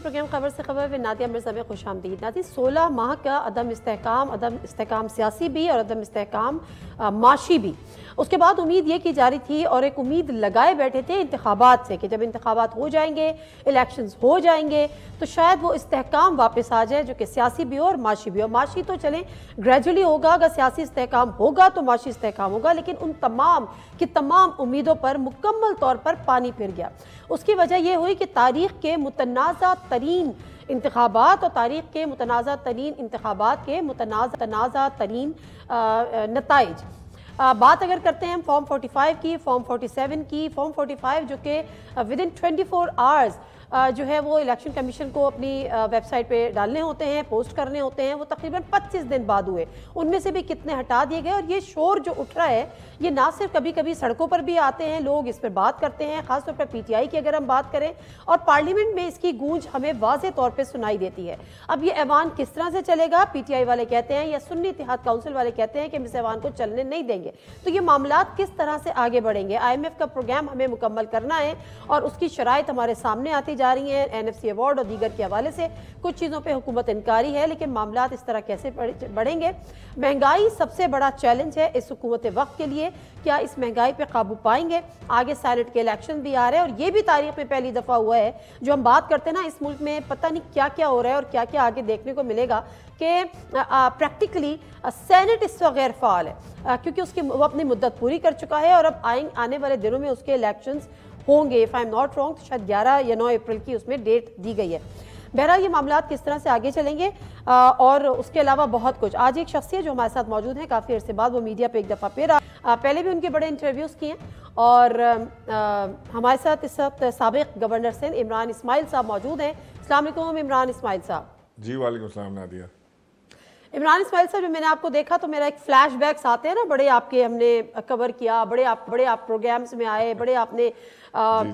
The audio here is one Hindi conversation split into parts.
प्रोग्राम खबर से खबर में नादिया मिर्जा में खुश आमदीद। नादिया, 16 माह का अदम इस्तेहकाम सियासी भी और अदम इस्तेहकाम माशी भी, उसके बाद उम्मीद ये की जा रही थी और एक उम्मीद लगाए बैठे थे इंतखाबात से कि जब इंतखाबात हो जाएंगे, इलेक्शंस हो जाएंगे तो शायद वो इस्तेहकाम वापस आ जाए, जो कि सियासी भी हो और माशी भी हो। माशी तो चलें ग्रेजुअली होगा, अगर सियासी इस्तेहकाम होगा तो माशी इस्तेहकाम होगा, लेकिन उन तमाम की तमाम उम्मीदों पर मुकम्मल तौर पर पानी फिर गया। उसकी वजह यह हुई कि तारीख के मुतनाज़ा तरीन इंतखाबात और तारीख के मुतनाज़ा तरीन इंतखाबात के मुतनाज़ा तरीन नताइज। बात अगर करते हैं हम फॉर्म 45 की, फॉर्म 47 की, फॉर्म 45 जो कि विद इन 24 आवर्स जो है वो इलेक्शन कमीशन को अपनी वेबसाइट पे डालने होते हैं, पोस्ट करने होते हैं, वो तकरीबन 25 दिन बाद हुए। उनमें से भी कितने हटा दिए गए। और ये शोर जो उठ रहा है ये ना सिर्फ कभी कभी सड़कों पर भी आते हैं, लोग इस पर बात करते हैं, खासतौर पर PTI की अगर हम बात करें, और पार्लियामेंट में इसकी गूंज हमें वाज़े तौर पर सुनाई देती है। अब ये ऐवान किस तरह से चलेगा, PTI वाले कहते हैं या सुन्नी इत्तेहाद काउंसिल वाले कहते हैं कि हम इस ऐवान को चलने नहीं देंगे, तो ये मामला किस तरह से आगे बढ़ेंगे। IMF का प्रोग्राम हमें मुकम्मल करना है और उसकी शराइत हमारे सामने आती जा रही हैं, NFC अवार्ड और दीगर के हवाले से कुछ चीज़ों पे हुकूमत इनकारी है, लेकिन मामला इस तरह कैसे बढ़ेंगे। महंगाई सबसे बड़ा चैलेंज है इस हुकूमत वक्त के लिए, क्या इस महंगाई पे काबू पाएंगे। आगे सेनेट के इलेक्शन भी आ रहे हैं और ये भी तारीख में पहली दफ़ा हुआ है जो हम बात करते हैं ना, इस मुल्क में पता नहीं क्या क्या हो रहा है और क्या क्या आगे देखने को मिलेगा कि प्रैक्टिकली सेनेट इस वक्त गैर फाल है क्योंकि उसकी वो अपनी मुद्दत पूरी कर चुका है और अब आने वाले दिनों में उसके इलेक्शंस होंगे। If I am not wrong तो शायद 11 या 9 अप्रैल की उसमें डेट दी गई है। बहरहाल ये मामला किस तरह से आगे चलेंगे और उसके अलावा बहुत कुछ। आज एक शख्सियत जो हमारे साथ मौजूद है, काफ़ी अर्से बाद वो मीडिया पे एक दफ़ा फिर पहले भी उनके बड़े इंटरव्यूज़ किए और हमारे साथ इस वक्त साबिक गवर्नर सिंध इमरान इस्माइल साहब मौजूद हैं। अस्सलाम वालेकुम इमरान इस्माइल साहब। जी वालेकुम सलाम नादिया। इमरान इस्माइल साहब, जो मैंने आपको देखा तो मेरा एक फ्लैशबैक्स आते हैं ना, बड़े आपके हमने कवर किया, बड़े आप प्रोग्राम्स में आए, बड़े आपने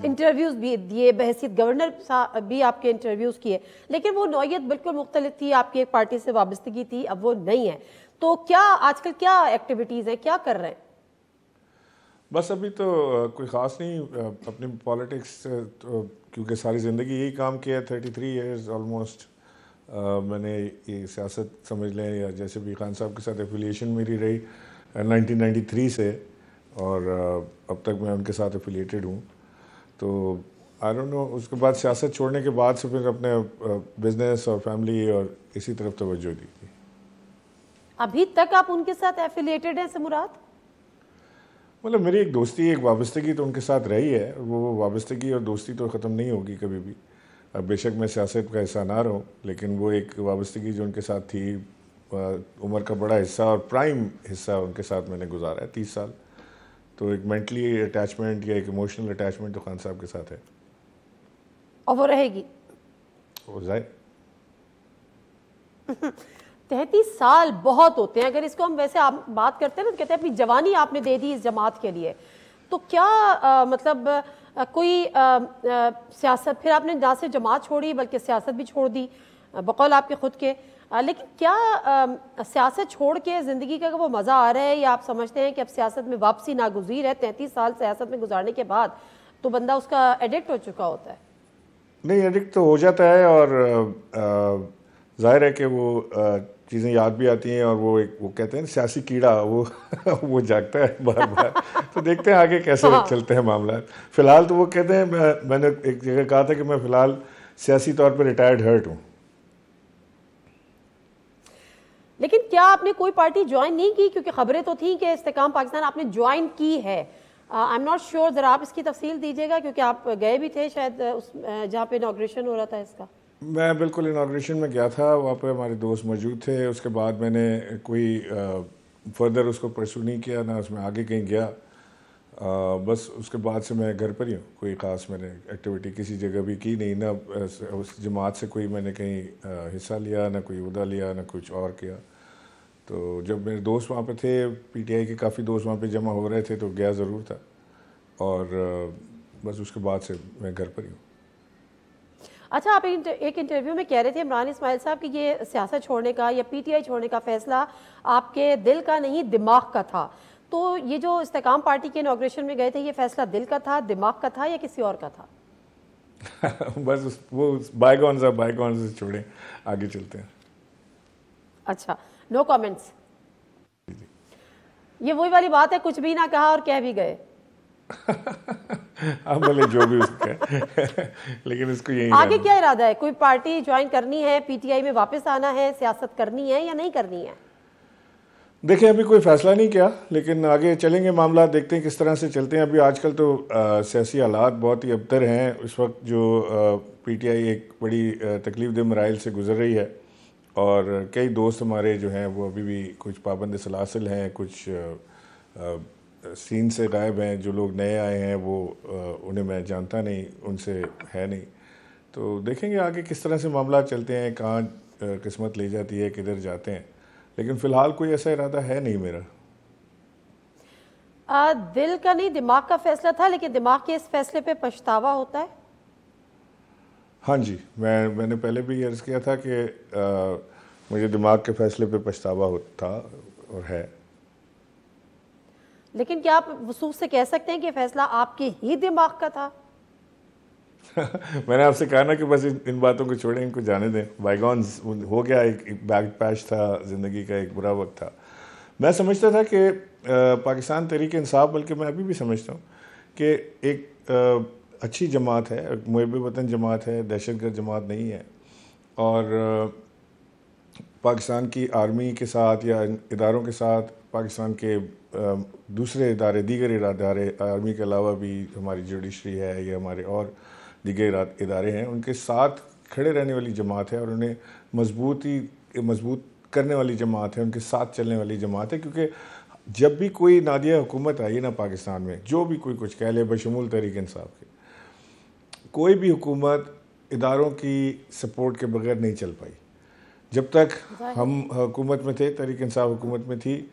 इंटरव्यूज़ भी दिए, बहसीत गवर्नर भी आपके इंटरव्यूज़ किए, लेकिन वो नौयत बिल्कुल मुख्तलिफ थी, आपकी एक पार्टी से वाबस्तगी थी, अब वो नहीं है। तो क्या आजकल क्या एक्टिविटीज़ हैं, क्या कर रहे हैं? बस अभी तो कोई ख़ास नहीं, अपनी पॉलिटिक्स तो क्योंकि सारी ज़िंदगी यही काम किया, 33 ईयर्स ऑलमोस्ट मैंने ये सियासत समझ लें, या जैसे भी खान साहब के साथ एफिलिएशन मेरी रही 1993 से और अब तक मैं उनके साथ एफिलिएटेड हूँ। तो आई डोंट नो, उसके बाद सियासत छोड़ने के बाद से फिर अपने बिजनेस और फैमिली और इसी तरफ तवज्जो दी थी। अभी तक आप उनके साथ एफिलिएटेड हैं मुराद? मतलब मेरी एक दोस्ती, एक वाबस्तगी तो उनके साथ रही है, वो वाबस्तगी और दोस्ती तो ख़त्म नहीं होगी कभी भी। अब बेशक मैं सियासत का हिस्सा ना रहूँ, लेकिन वो एक वाबस्तगी जो उनके साथ थी, उम्र का बड़ा हिस्सा और प्राइम हिस्सा उनके साथ मैंने गुजारा है 30 साल। तो एक मेंटली अटैचमेंट या एक इमोशनल अटैचमेंट तो खान साहब के साथ है और वो रहेगी, वो जाए। 33 साल बहुत होते हैं। अगर इसको हम वैसे आप बात करते हैं ना, तो कहते हैं अपनी जवानी आपने दे दी इस जमात के लिए, तो क्या मतलब कोई सियासत फिर आपने ना सिर्फ जमात छोड़ी बल्कि सियासत भी छोड़ दी बकौल आपके खुद के, लेकिन क्या सियासत छोड़ के ज़िंदगी का वो मज़ा आ रहा है, या आप समझते हैं कि अब सियासत में वापसी नागुज़ीर है? 33 साल सियासत में गुजारने के बाद तो बंदा उसका एडिक्ट हो चुका होता है। नहीं, एडिक्ट तो हो जाता है और जाहिर है कि वो चीज़ें याद भी आती हैं और वो कहते हैं सियासी कीड़ा वो जागता है बार बार। तो देखते हैं आगे कैसे चलते हैं मामला। फ़िलहाल तो वो कहते हैं, मैंने एक जगह कहा था कि मैं फ़िलहाल सियासी तौर पर रिटायर्ड हर्ट हूँ। लेकिन क्या आपने कोई पार्टी ज्वाइन नहीं की? क्योंकि खबरें तो थी कि इस्तेकाम पाकिस्तान आपने ज्वाइन की है। आई एम नॉट श्योर, ज़रा आप इसकी तफसील दीजिएगा क्योंकि आप गए भी थे शायद उस जहाँ पे इनॉग्रेशन हो रहा था इसका। मैं बिल्कुल इनॉग्रेशन में गया था, वहाँ पे हमारे दोस्त मौजूद थे। उसके बाद मैंने कोई फर्दर उसको परसू नहीं किया, ना उसमें आगे कहीं गया। बस उसके बाद से मैं घर पर ही हूँ, कोई ख़ास मैंने एक्टिविटी किसी जगह भी की नहीं, ना उस जमात से कोई मैंने कहीं हिस्सा लिया, ना कोई उहदा लिया, ना कुछ और किया। तो जब मेरे दोस्त वहाँ पे थे, PTI के काफ़ी दोस्त वहाँ पे जमा हो रहे थे, तो गया ज़रूर था और बस उसके बाद से मैं घर पर ही हूँ। अच्छा, आप एक इंटरव्यू में कह रहे थे इमरान इस्माइल साहब कि ये सियासत छोड़ने का या PTI छोड़ने का फ़ैसला आपके दिल का नहीं दिमाग का था। तो ये जो इस्तेकाम पार्टी के इनॉग्रेशन में गए थे, ये फ़ैसला दिल का था, दिमाग का था या किसी और का था? बस वो बायगॉन्स आप बायगॉन्स से छोड़ें, आगे चलते हैं। अच्छा, नो कमेंट्स। ये वही वाली बात है, कुछ भी ना कहा और कह भी गए। अब भले जो भी उसका लेकिन इसको यही आगे क्या इरादा है? कोई पार्टी ज्वाइन करनी है, पीटीआई में वापस आना है, सियासत करनी है या नहीं करनी है? देखिए, अभी कोई फैसला नहीं किया, लेकिन आगे चलेंगे मामला, देखते हैं किस तरह से चलते हैं। अभी आजकल तो सियासी हालात बहुत ही अबतर हैं। इस वक्त जो पीटीआई एक बड़ी तकलीफ दह मराइल से गुजर रही है, और कई दोस्त हमारे जो हैं वो अभी भी कुछ पाबंद सलासिल हैं, कुछ सीन से गायब हैं। जो लोग नए आए हैं वो उन्हें मैं जानता नहीं, उनसे है नहीं। तो देखेंगे आगे किस तरह से मामला चलते हैं, कहाँ किस्मत ले जाती है, किधर जाते हैं। लेकिन फ़िलहाल कोई ऐसा इरादा है नहीं मेरा। दिल का नहीं, दिमाग का फैसला था, लेकिन दिमाग के इस फैसले पे पछतावा होता है? हाँ जी, मैंने पहले भी अर्ज़ किया था कि मुझे दिमाग के फैसले पे पछतावा होता और है। लेकिन क्या आप वसूख से कह सकते हैं कि फैसला आपके ही दिमाग का था? मैंने आपसे कहा ना कि बस इन बातों को छोड़ें, इनको जाने दें। बायगॉन्स हो गया, एक बैग पैच था, ज़िंदगी का एक बुरा वक्त था। मैं समझता था कि पाकिस्तान तहरीक इंसाफ, बल्कि मैं अभी भी समझता हूँ कि एक अच्छी जमात है, मुहिब वतन जमात है, दहशतगर्द जमात नहीं है। और पाकिस्तान की आर्मी के साथ या इदारों के साथ, पाकिस्तान के दूसरे इदारे, दीगर इदारे, आर्मी के अलावा भी हमारी जुडिशरी है या हमारे और दीगर इदारे हैं, उनके साथ खड़े रहने वाली जमात है और उन्हें मजबूत करने वाली जमात है, उनके साथ चलने वाली जमात है। क्योंकि जब भी कोई नादिया हुकूमत आई ना पाकिस्तान में, जो भी कोई कुछ कह ले, बशमूल तहरीक इंसाफ के, कोई भी हुकूमत इदारों की सपोर्ट के बगैर नहीं चल पाई। जब तक हम हुकूमत में थे, तहरीक इंसाफ हुकूमत में थी,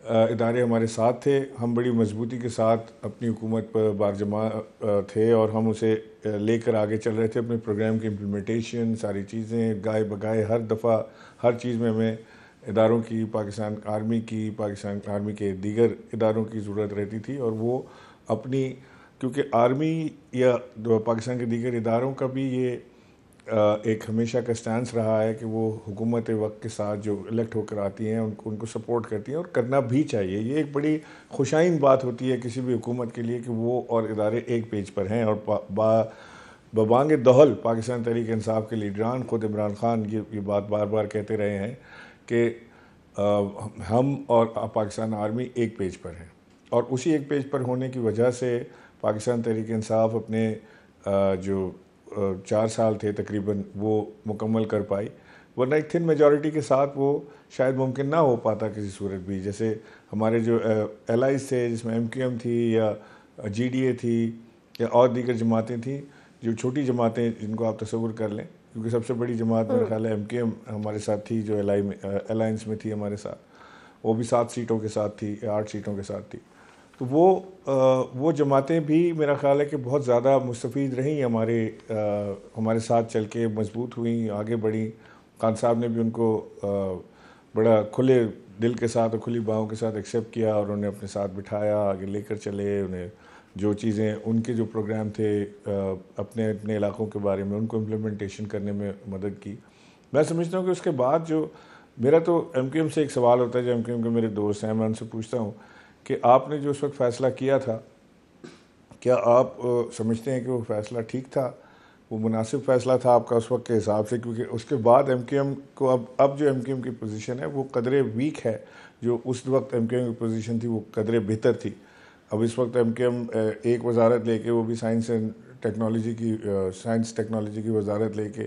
इदारे हमारे साथ थे, हम बड़ी मजबूती के साथ अपनी हुकूमत पर बारजमा थे और हम उसे लेकर आगे चल रहे थे। अपने प्रोग्राम की इम्प्लीमेंटेशन, सारी चीज़ें गाए बगाए, हर दफ़ा हर चीज़ में हमें इदारों की, पाकिस्तान आर्मी के दीगर इदारों की ज़रूरत रहती थी। और वो अपनी, क्योंकि आर्मी या पाकिस्तान के दीगर इदारों का भी ये एक हमेशा का स्टैंस रहा है कि वो हुकूमत वक्त के साथ जो इलेक्ट होकर आती हैं उनको सपोर्ट करती हैं, और करना भी चाहिए। ये एक बड़ी खुशाइन बात होती है किसी भी हुकूमत के लिए कि वो और इदारे एक पेज पर हैं। और बबांग दहल पाकिस्तान तहरीक इंसाफ के लीडरान, ख़ुद इमरान ख़ान ये बात बार बार कहते रहे हैं कि हम और पाकिस्तान आर्मी एक पेज पर हैं। और उसी एक पेज पर होने की वजह से पाकिस्तान तहरीक इंसाफ अपने जो 4 साल थे तकरीबन वो मुकम्मल कर पाई, वरना एक थिन मेजॉरिटी के साथ वो शायद मुमकिन ना हो पाता किसी सूरत भी। जैसे हमारे जो एलाइज थे, जिसमें MQM थी या GDA थी या और दीगर जमातें थी, जो छोटी जमातें जिनको आप तस्वुर कर लें, क्योंकि सबसे बड़ी जमात मेरे ख्याल है MQM हमारे साथ थी, जो अलायंस में थी हमारे साथ, वो भी 7 सीटों के साथ थी या 8 सीटों के साथ थी। तो वो जमातें भी मेरा ख़्याल है कि बहुत ज़्यादा मुस्तफ़ीद रहीं, हमारे साथ चल के मजबूत हुई, आगे बढ़ी। खान साहब ने भी उनको बड़ा खुले दिल के साथ और खुली बाहों के साथ एक्सेप्ट किया और उन्हें अपने साथ बिठाया, आगे लेकर चले। उन्हें जो चीज़ें, उनके जो प्रोग्राम थे अपने अपने इलाक़ों के बारे में, उनको इम्प्लीमेंटेशन करने में मदद की। मैं समझता हूँ कि उसके बाद जो मेरा तो MQM से एक सवाल होता है, जो MQM के मेरे दोस्त हैं, मैं उनसे पूछता हूँ कि आपने जो उस वक्त फ़ैसला किया था, क्या आप समझते हैं कि वो फ़ैसला ठीक था, वो मुनासिब फ़ैसला था आपका उस वक्त के हिसाब से? क्योंकि उसके बाद MQM को अब जो MQM की पोजीशन है वो कदरे वीक है, जो उस वक्त MQM की पोजीशन थी वो कदरे बेहतर थी। अब इस वक्त MQM एक वजारत लेके, वो भी साइंस टेक्नोलॉजी की वजारत लेके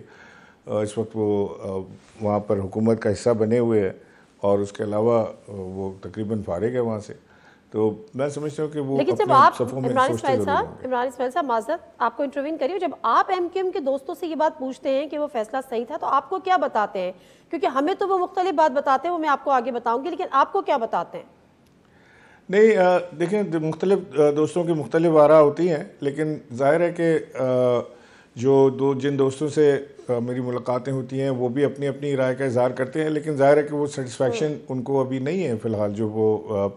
इस वक्त वो वहाँ पर हुकूमत का हिस्सा बने हुए है, और उसके अलावा वो तकरीबन फारिग है वहाँ से। तो मैं समझता हूँ कि वो, लेकिन जब आप इमरान इस्माइल साहब माज़रत आपको इंटरवीन करिए, जब आप MQM के दोस्तों से ये बात पूछते हैं कि वो फैसला सही था, तो आपको क्या बताते हैं? क्योंकि हमें तो वो मुख्तलिफ बात बताते हैं, वो मैं आपको आगे बताऊंगी, लेकिन आपको क्या बताते हैं? नहीं, देखें, मुख्तलिफ दोस्तों की मुख्तलिफ आरा होती हैं, लेकिन ज़ाहिर है कि जो जिन दोस्तों से मेरी मुलाकातें होती हैं वो भी अपनी अपनी राय का इजहार करते हैं, लेकिन जाहिर है कि वो सेटिस्फैक्शन उनको अभी नहीं है फ़िलहाल जो वो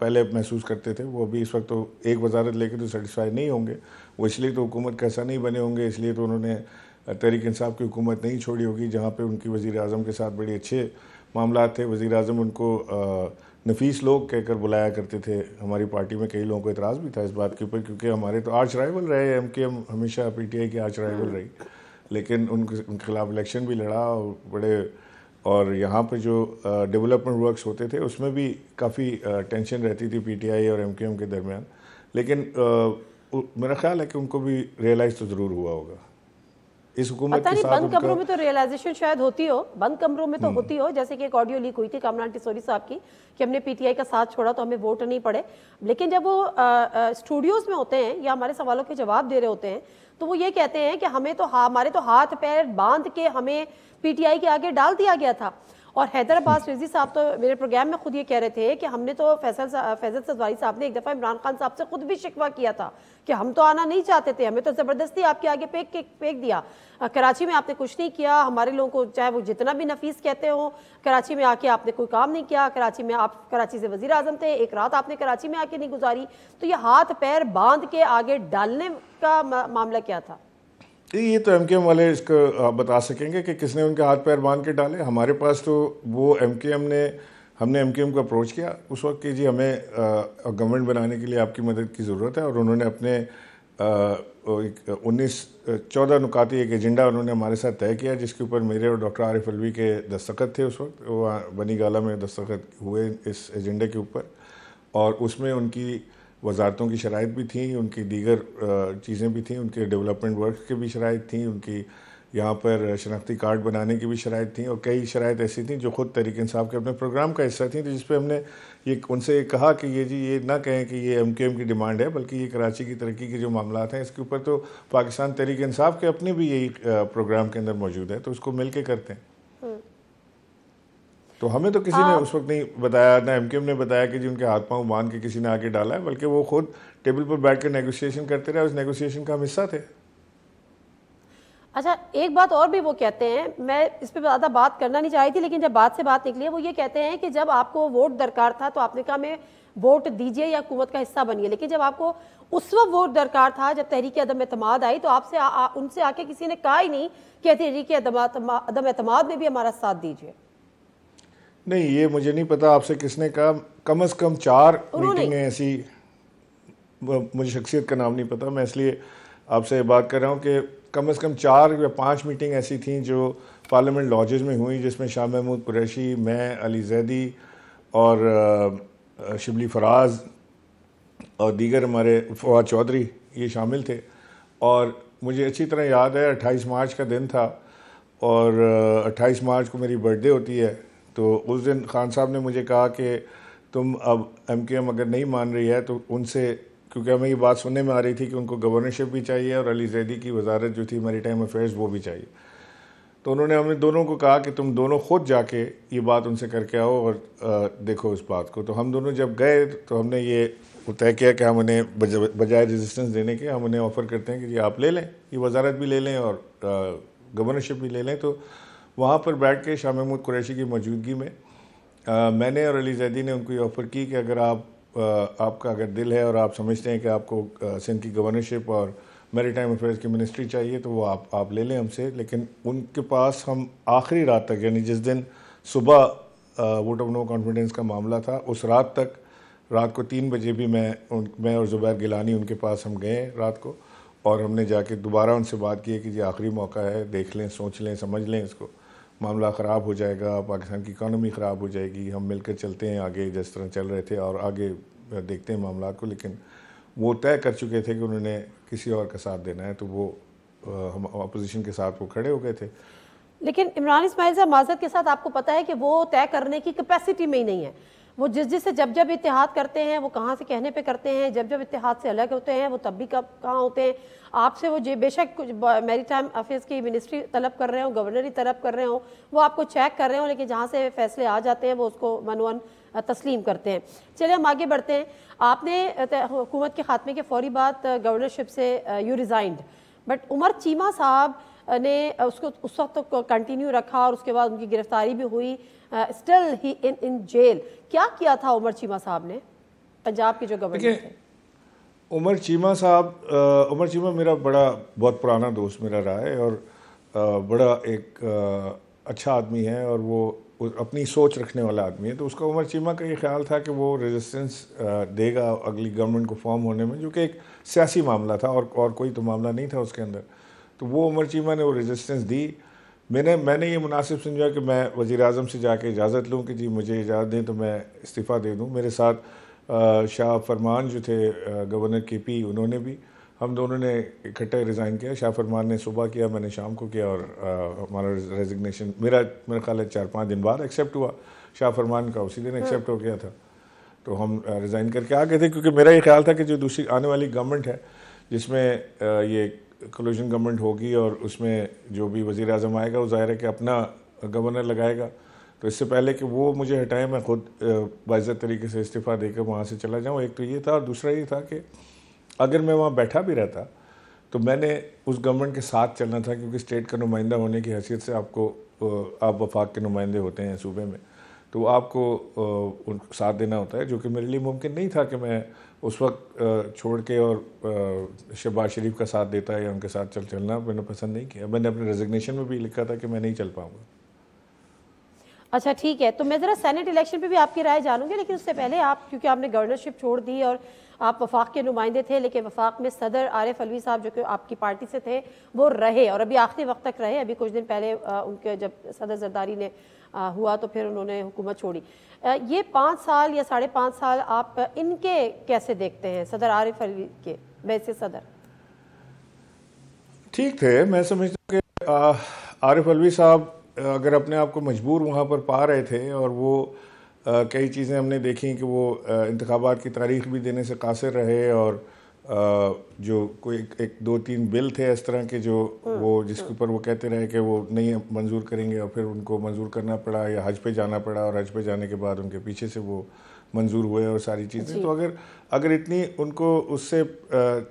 पहले महसूस करते थे। वो अभी इस वक्त तो एक वजारत लेकर तो सेटिस्फाई नहीं होंगे। वो इसलिए तो हुकूमत कैसा नहीं बने होंगे, इसलिए तो उन्होंने तहरीक इंसाफ की हुकूमत नहीं छोड़ी होगी, जहाँ पर उनकी वज़ीर आज़म के साथ बड़े अच्छे मामला थे। वज़ीर आज़म उनको नफीस लोग कहकर बुलाया करते थे। हमारी पार्टी में कई लोगों को इतराज़ भी था इस बात के ऊपर, क्योंकि हमारे तो आर्च राइवल रहे MKM, हमेशा PTI की आर्च राइवल रही, लेकिन उनके खिलाफ इलेक्शन भी लड़ा और बड़े, और यहाँ पर जो डेवलपमेंट वर्क्स होते थे उसमें भी काफ़ी टेंशन रहती थी PTI और MKM के दरमियान। लेकिन मेरा ख्याल है कि उनको भी रियलाइज़ तो ज़रूर हुआ होगा इस हुकूमत पता के नहीं साथ। बंद कमरों में तो रियलाइजेशन शायद होती हो, बंद कमरों में तो होती हो, जैसे कि एक ऑडियो लीक हुई थी कमरान टिसोरी साहब की कि हमने PTI का साथ छोड़ा तो हमें वोट नहीं पड़े। लेकिन जब वो स्टूडियोज में होते हैं या हमारे सवालों के जवाब दे रहे होते हैं तो वो ये कहते हैं कि हमें तो हमारे तो हाथ पैर बांध के हमें PTI के आगे डाल दिया गया था। और हैदर अब्बास रिजवी साहब तो मेरे प्रोग्राम में खुद ये कह रहे थे कि हमने तो फैसल सजवारी साहब ने एक दफ़ा इमरान खान साहब से खुद भी शिकवा किया था कि हम तो आना नहीं चाहते थे, हमें तो ज़बरदस्ती आपके आगे फेंक दिया। कराची में आपने कुछ नहीं किया, हमारे लोगों को चाहे वो जितना भी नफीस कहते हो, कराची में आके आपने कोई काम नहीं किया। कराची में आप कराची से वज़ीर आज़म थे, एक रात आपने कराची में आके नहीं गुजारी। तो ये हाथ पैर बांध के आगे डालने का मामला क्या था? ये तो MKM वाले इसको बता सकेंगे कि किसने उनके हाथ पैर बांध के डाले। हमारे पास तो वो हमने MKM को अप्रोच किया उस वक्त कि जी हमें गवर्नमेंट बनाने के लिए आपकी मदद की ज़रूरत है, और उन्होंने अपने 14 नुकाती एक एजेंडा उन्होंने हमारे साथ तय किया, जिसके ऊपर मेरे और डॉक्टर आरिफ अलवी के दस्तखत थे। उस वक्त वो बनी गाला में दस्तखत हुए इस एजेंडे के ऊपर, और उसमें उनकी वजारतों की शराइत भी थी, उनकी दीगर चीज़ें भी थी, उनके डेवलपमेंट वर्क की भी शराइत थी, उनकी यहाँ पर शनाख्ती कार्ड बनाने की भी शराइत थी, और कई शराइत ऐसी थी जो ख़ुद तहरीक इंसाफ के अपने प्रोग्राम का हिस्सा थी। तो जिस पर हमने ये उनसे कहा कि ये ना कहें कि ये MKM की डिमांड है, बल्कि ये कराची की तरक्की के जो मामला हैं इसके ऊपर तो पाकिस्तान तहरीक इंसाफ के अपने भी यही प्रोग्राम के अंदर मौजूद है, तो उसको मिल के करते हैं। तो हमें तो किसी ने उस वक्त नहीं बताया, ना MKM ने बताया कि जी उनके हाथ पांव बांध के किसी ने आके डाला है, बल्कि वो खुद टेबल पर बैठ कर नेगोशिएशन करते रहे, उस नेगोशिएशन का हम हिस्सा थे। अच्छा, एक बात और भी वो कहते हैं, मैं इस पर ज़्यादा बात करना नहीं चाह रही थी, लेकिन जब बात से बात निकली है, वो ये कहते हैं कि जब आपको वोट दरकार था तो आपने कहा मैं वोट दीजिए या हुकूमत का हिस्सा बनिए, लेकिन जब आपको उस वक्त वोट दरकार था, जब तहरीक अदम एतमाद आई, तो आपसे उनसे आके किसी ने कहा ही नहीं कि तहरीक अदम एतमाद में भी हमारा साथ दीजिए। नहीं, ये मुझे नहीं पता आपसे किसने कहा। कम से कम 4 मीटिंगें ऐसी, मुझे शख्सियत का नाम नहीं पता, मैं इसलिए आपसे बात कर रहा हूँ कि कम से कम 4 या 5 मीटिंग ऐसी थी जो पार्लियामेंट लॉजेस में हुई, जिसमें शाह महमूद कुरैशी, मैं, अली जैदी और शिबली फराज और दीगर हमारे फवाद चौधरी ये शामिल थे। और मुझे अच्छी तरह याद है 28 मार्च का दिन था, और 28 मार्च को मेरी बर्थडे होती है। तो उस दिन खान साहब ने मुझे कहा कि तुम अब MKM अगर नहीं मान रही है तो उनसे, क्योंकि हमें ये बात सुनने में आ रही थी कि उनको गवर्नरशिप भी चाहिए और अली जैदी की वजारत जो थी मैरीटाइम अफेयर्स वो भी चाहिए, तो उन्होंने हमें दोनों को कहा कि तुम दोनों खुद जाके ये बात उनसे करके आओ और देखो इस बात को। तो हम दोनों जब गए तो हमने ये तय किया कि हम उन्हें बजाय रेजिस्टेंस देने के हम उन्हें ऑफ़र करते हैं कि जी आप ले लें, ये वजारत भी ले लें और गवर्नरशिप भी ले लें। तो वहाँ पर बैठ के शाह महमूद कुरैशी की मौजूदगी में मैंने और अली जैदी ने उनको ये ऑफ़र की कि अगर आपका अगर दिल है और आप समझते हैं कि आपको सिंध की गवर्नरशिप और मैरीटाइम अफेयर्स की मिनिस्ट्री चाहिए तो वो आप ले लें हमसे। लेकिन उनके पास हम आखिरी रात तक, यानी जिस दिन सुबह वोट ऑफ नो कॉन्फिडेंस का मामला था, उस रात तक, रात को 3 बजे भी मैं और ज़ुबैर गिलानी उनके पास हम गए रात को, और हमने जाके दोबारा उनसे बात की कि जी आखिरी मौका है, देख लें, सोच लें, समझ लें इसको, मामला ख़राब हो जाएगा, पाकिस्तान की इकानमी ख़राब हो जाएगी, हम मिलकर चलते हैं आगे जिस तरह चल रहे थे और आगे देखते हैं मामला को। लेकिन वो तय कर चुके थे कि उन्होंने किसी और का साथ देना है, तो वो हम अपोजिशन के साथ वो खड़े हो गए थे। लेकिन इमरान इस्माइल साहब माज़रत के साथ आपको पता है कि वो तय करने की कैपेसिटी में ही नहीं है। वो जिससे जब इत्तेहाद करते हैं वो कहाँ से कहने पे करते हैं, जब इत्तेहाद से अलग होते हैं वो तब भी कहाँ होते हैं। आपसे वो बेशक कुछ मैरीटाइम अफेयर्स की मिनिस्ट्री तलब कर रहे हो, गवर्नरी तलब कर रहे हो, वो आपको चेक कर रहे हो, लेकिन जहाँ से फैसले आ जाते हैं वो उसको मनवन तस्लीम करते हैं। चलिए हम आगे बढ़ते हैं। आपने हुकूमत के खात्मे के फौरी बाद गवर्नरशिप से you resigned, but Umar Cheema साहब ने उसको उस वक्त तो कंटिन्यू रखा और उसके बाद उनकी गिरफ्तारी भी हुई, स्टिल ही इन जेल। क्या किया था उमर चीमा साहब ने, पंजाब के जो गवर्नर थे? उमर चीमा मेरा बहुत पुराना दोस्त मेरा रहा है और बड़ा एक अच्छा आदमी है और वो अपनी सोच रखने वाला आदमी है। तो उसका उमर चीमा का ये ख्याल था कि वो रेजिस्टेंस देगा अगली गवर्नमेंट को फॉर्म होने में, जो कि एक सियासी मामला था और कोई तो मामला नहीं था उसके अंदर। तो वो उमर चीमा ने वो रेजिस्टेंस दी। मैंने ये मुनासिब समझा कि मैं वज़ीर आज़म से जाके इजाज़त लूँ कि जी मुझे इजाज़त दें तो मैं इस्तीफ़ा दे दूँ। मेरे साथ शाह फरमान जो थे गवर्नर KP, उन्होंने भी, हम दोनों ने इकट्ठे रिज़ाइन किया। शाह फरमान ने सुबह किया, मैंने शाम को किया और हमारा रेजिग्नेशन मेरा ख्याल है 4-5 दिन बाद एक्सेप्ट हुआ। शाह फरमान का उसी दिन एक्सेप्ट हो गया था। तो हम रिज़ाइन करके आ गए थे क्योंकि मेरा ये ख्याल था कि जो दूसरी आने वाली गवर्नमेंट है जिसमें ये कोलिशन गवर्नमेंट होगी और उसमें जो भी वज़ीर आज़म आएगा वो ज़ाहिर है कि अपना गवर्नर लगाएगा। तो इससे पहले कि वो मुझे हटाए मैं ख़ुद बाइज़्ज़त तरीके से इस्तीफ़ा देकर वहाँ से चला जाऊँ। एक तो ये था और दूसरा ये था कि अगर मैं वहाँ बैठा भी रहता तो मैंने उस गवर्नमेंट के साथ चलना था, क्योंकि स्टेट का नुमाइंदा होने की हैसियत से आप वफाक के नुमाइंदे होते हैं सूबे में, तो आपको उनको साथ देना होता है, जो कि मेरे लिए मुमकिन नहीं था कि मैं उस वक्त छोड़ के और शहबाज शरीफ का साथ देता या उनके साथ चलना मैंने पसंद नहीं किया। मैंने अपने रेजिग्नेशन में भी लिखा था कि मैं नहीं चल पाऊँगा। अच्छा ठीक है, तो मैं ज़रा सेनेट इलेक्शन पे भी आपकी राय जानूंगी, लेकिन उससे पहले आप, क्योंकि आपने गवर्नरशिप छोड़ दी और आप वफाक के नुमाइंदे थे, लेकिन वफाक में सदर आरिफ अलवी साहब जो कि आपकी पार्टी से थे वो रहे और अभी आखिरी वक्त तक रहे। अभी कुछ दिन पहले उनके जब सदर जरदारी ने हुआ तो फिर उन्होंने हुकूमत छोड़ी। ये 5 साल या 5.5 साल आप इनके कैसे देखते हैं, सदर आरिफ अलवी के वैसे सदर? ठीक थे, मैं समझता हूँ कि आरिफ अलवी साहब अगर अपने आप को मजबूर वहाँ पर पा रहे थे और वो कई चीज़ें हमने देखी कि वो इंतखाबात की तारीख भी देने से कासिर रहे और जो कोई एक 2-3 बिल थे इस तरह के जो वो जिसके ऊपर वो कहते रहे कि वो नहीं मंजूर करेंगे और फिर उनको मंजूर करना पड़ा या हज पे जाना पड़ा और हज पे जाने के बाद उनके पीछे से वो मंजूर हुए और सारी चीज़ें। तो अगर इतनी उनको उससे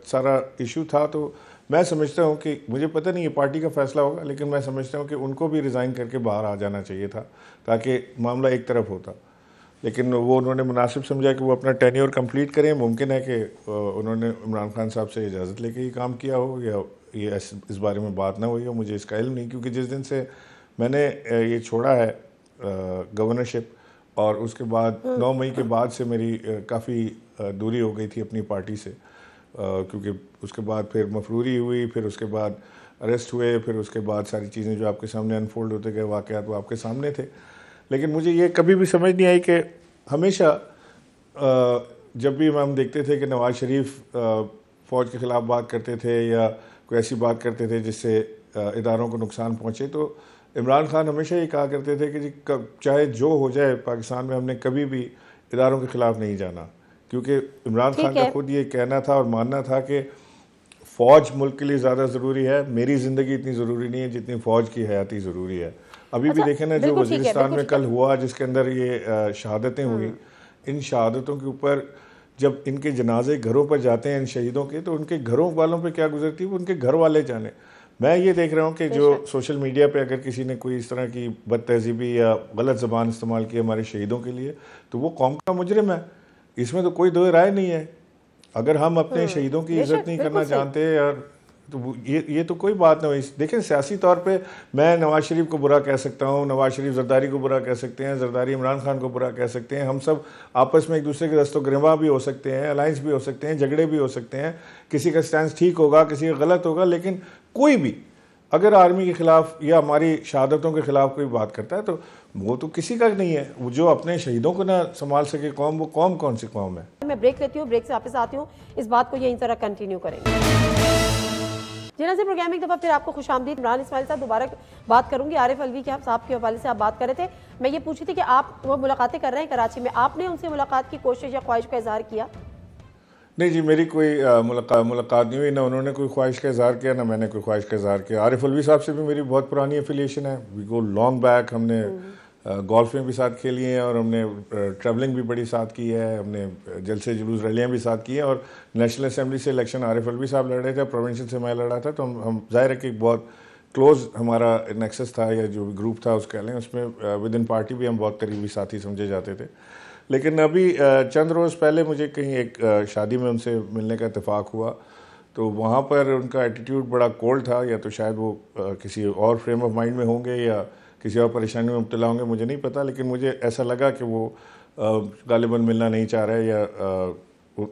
सारा इशू था तो मैं समझता हूँ कि मुझे पता नहीं ये पार्टी का फैसला होगा, लेकिन मैं समझता हूँ कि उनको भी रिज़ाइन करके बाहर आ जाना चाहिए था ताकि मामला एक तरफ होता। लेकिन वो उन्होंने मुनासिब समझा कि वो अपना टेन्योर कंप्लीट करें। मुमकिन है कि उन्होंने इमरान खान साहब से इजाज़त लेके ही काम किया हो या ये इस बारे में बात ना हुई हो, मुझे इसका इल्म नहीं, क्योंकि जिस दिन से मैंने ये छोड़ा है गवर्नरशिप और उसके बाद 9 मई के बाद से मेरी काफ़ी दूरी हो गई थी अपनी पार्टी से, क्योंकि उसके बाद फिर मफरूरी हुई, फिर उसके बाद अरेस्ट हुए, फिर उसके बाद सारी चीज़ें जो आपके सामने अनफोल्ड होते गए वाक़यात वो आपके सामने थे। लेकिन मुझे ये कभी भी समझ नहीं आई कि हमेशा जब भी हम देखते थे कि नवाज शरीफ फ़ौज के ख़िलाफ़ बात करते थे या कोई ऐसी बात करते थे जिससे इदारों को नुकसान पहुँचे, तो इमरान खान हमेशा ये कहा करते थे कि जी चाहे जो हो जाए पाकिस्तान में हमने कभी भी इदारों के ख़िलाफ़ नहीं जाना, क्योंकि इमरान खान का खुद ये कहना था और मानना था कि फ़ौज मुल्क के लिए ज़्यादा ज़रूरी है, मेरी ज़िंदगी इतनी ज़रूरी नहीं है जितनी फ़ौज की हयाती ज़रूरी है। अभी भी देखें ना जो वज़ीरिस्तान में कल हुआ जिसके अंदर ये शहादतें हुई, इन शहादतों के ऊपर जब इनके जनाजे घरों पर जाते हैं इन शहीदों के, तो उनके घरों वालों पे क्या गुजरती है वो उनके घर वाले जाने। मैं ये देख रहा हूँ कि जो सोशल मीडिया पे अगर किसी ने कोई इस तरह की बदतहज़ीबी या गलत ज़बान इस्तेमाल की हमारे शहीदों के लिए, तो वो कौम का मुजरिम है, इसमें तो कोई दो राय नहीं है। अगर हम अपने शहीदों की इज्जत नहीं करना जानते यार, तो ये तो कोई बात नहीं हुई। देखें सियासी तौर पे मैं नवाज शरीफ को बुरा कह सकता हूँ, नवाज शरीफ जरदारी को बुरा कह सकते हैं, जरदारी इमरान खान को बुरा कह सकते हैं, हम सब आपस में एक दूसरे के दस्तों गिरवा भी हो सकते हैं, अलायंस भी हो सकते हैं, झगड़े भी हो सकते हैं, किसी का स्टैंड ठीक होगा किसी का गलत होगा, लेकिन कोई भी अगर आर्मी के खिलाफ या हमारी शहादतों के खिलाफ कोई बात करता है तो वो तो किसी का नहीं है। वो जो अपने शहीदों को ना संभाल सके कौम, वो कौम कौन सी कौम है। मैं ब्रेक लेती हूँ, ब्रेक से वापस आती हूँ, इस बात को यही तरह कंटिन्यू करेंगे। जिन्हें प्रोग्राम एक दफ़ा फिर आपको खुशामदीद। इमरान इस्माइल साहब दोबारा बात करूंगी। आरिफ अलवी के साहब के हवाले से आप बात कर रहे थे, मैं ये पूछी थी कि आप वो मुलाकातें कर रहे हैं कराची में, आपने उनसे मुलाकात की कोशिश या ख्वाहिश का इजहार किया? नहीं जी, मेरी कोई मुलाकात नहीं हुई, ना उन्होंने कोई ख्वाहिश का इजहार किया ना मैंने कोई ख्वाहिश का इजहार किया। आरिफ अलवी साहब से भी मेरी बहुत पुरानी एफिलिएशन है, वी गो लॉन्ग बैक। हमने गोल्फ में भी साथ खेली हैं और हमने ट्रैवलिंग भी बड़ी साथ की है, हमने जलसे जुलूस रैलियाँ भी साथ की हैं। और नेशनल असेंबली से इलेक्शन आरिफ अलवी साहब लड़ रहे थे, प्रोविंशियल से मैं लड़ा था, तो हम जाहिर है कि बहुत क्लोज हमारा नेक्सस था या जो ग्रुप था उसका लें, उसमें विद इन पार्टी भी हम बहुत करीबी साथी समझे जाते थे। लेकिन अभी चंद रोज़ पहले मुझे कहीं एक शादी में उनसे मिलने का इत्तेफाक हुआ, तो वहाँ पर उनका एटीट्यूड बड़ा कोल्ड था, या तो शायद वो किसी और फ्रेम ऑफ माइंड में होंगे या किसी और परेशानी में मुब्तला होंगे, मुझे नहीं पता। लेकिन मुझे ऐसा लगा कि वो गालिबन मिलना नहीं चाह रहे या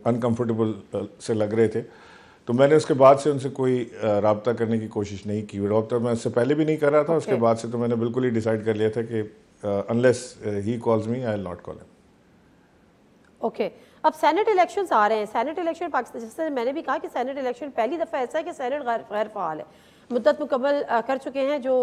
अनकम्फर्टेबल से लग रहे थे। तो मैंने उसके बाद से उनसे कोई रब्ता करने की कोशिश नहीं की। रब्ता मैं उससे पहले भी नहीं कर रहा था, उसके बाद से तो मैंने बिल्कुल ही डिसाइड कर लिया था कि unless he calls me I will not call him. Okay, अब सेनेट इलेक्शंस आ रहे हैं। सेनेट इलेक्शन पाकिस्तान, जैसे मैंने भी कहा कि सेनेट इलेक्शन पहली दफ़ा ऐसा है कि सेनेट गैर फ़ाल है, मुद्दत मुकम्मल कर चुके हैं जो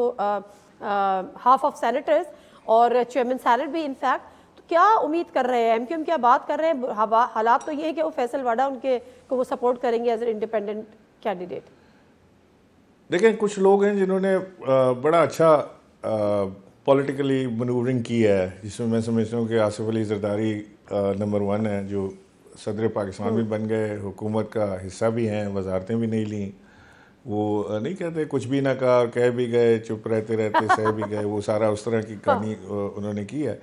हाफ ऑफ सेनेटर्स और चेयरमैन सेनेट भी इनफैक्ट। तो क्या उम्मीद कर रहे हैं एमक्यूएम, क्या बात कर रहे हैं? हालात तो ये है कि वो फैसल वाडा उनके को वो सपोर्ट करेंगे एज ए इंडिपेंडेंट कैंडिडेट। देखें, कुछ लोग हैं जिन्होंने बड़ा अच्छा पॉलिटिकली मनूवरिंग की है, जिसमें मैं समझता हूँ कि आसिफ अली जरदारी नंबर 1 है, जो सदर पाकिस्तान भी बन गए, हुकूमत का हिस्सा भी हैं, वजारतें भी नहीं ली। वो नहीं कहते कुछ भी ना कहा, कह भी गए, चुप रहते रहते सह भी गए, वो सारा उस तरह की कहानी उन्होंने की है।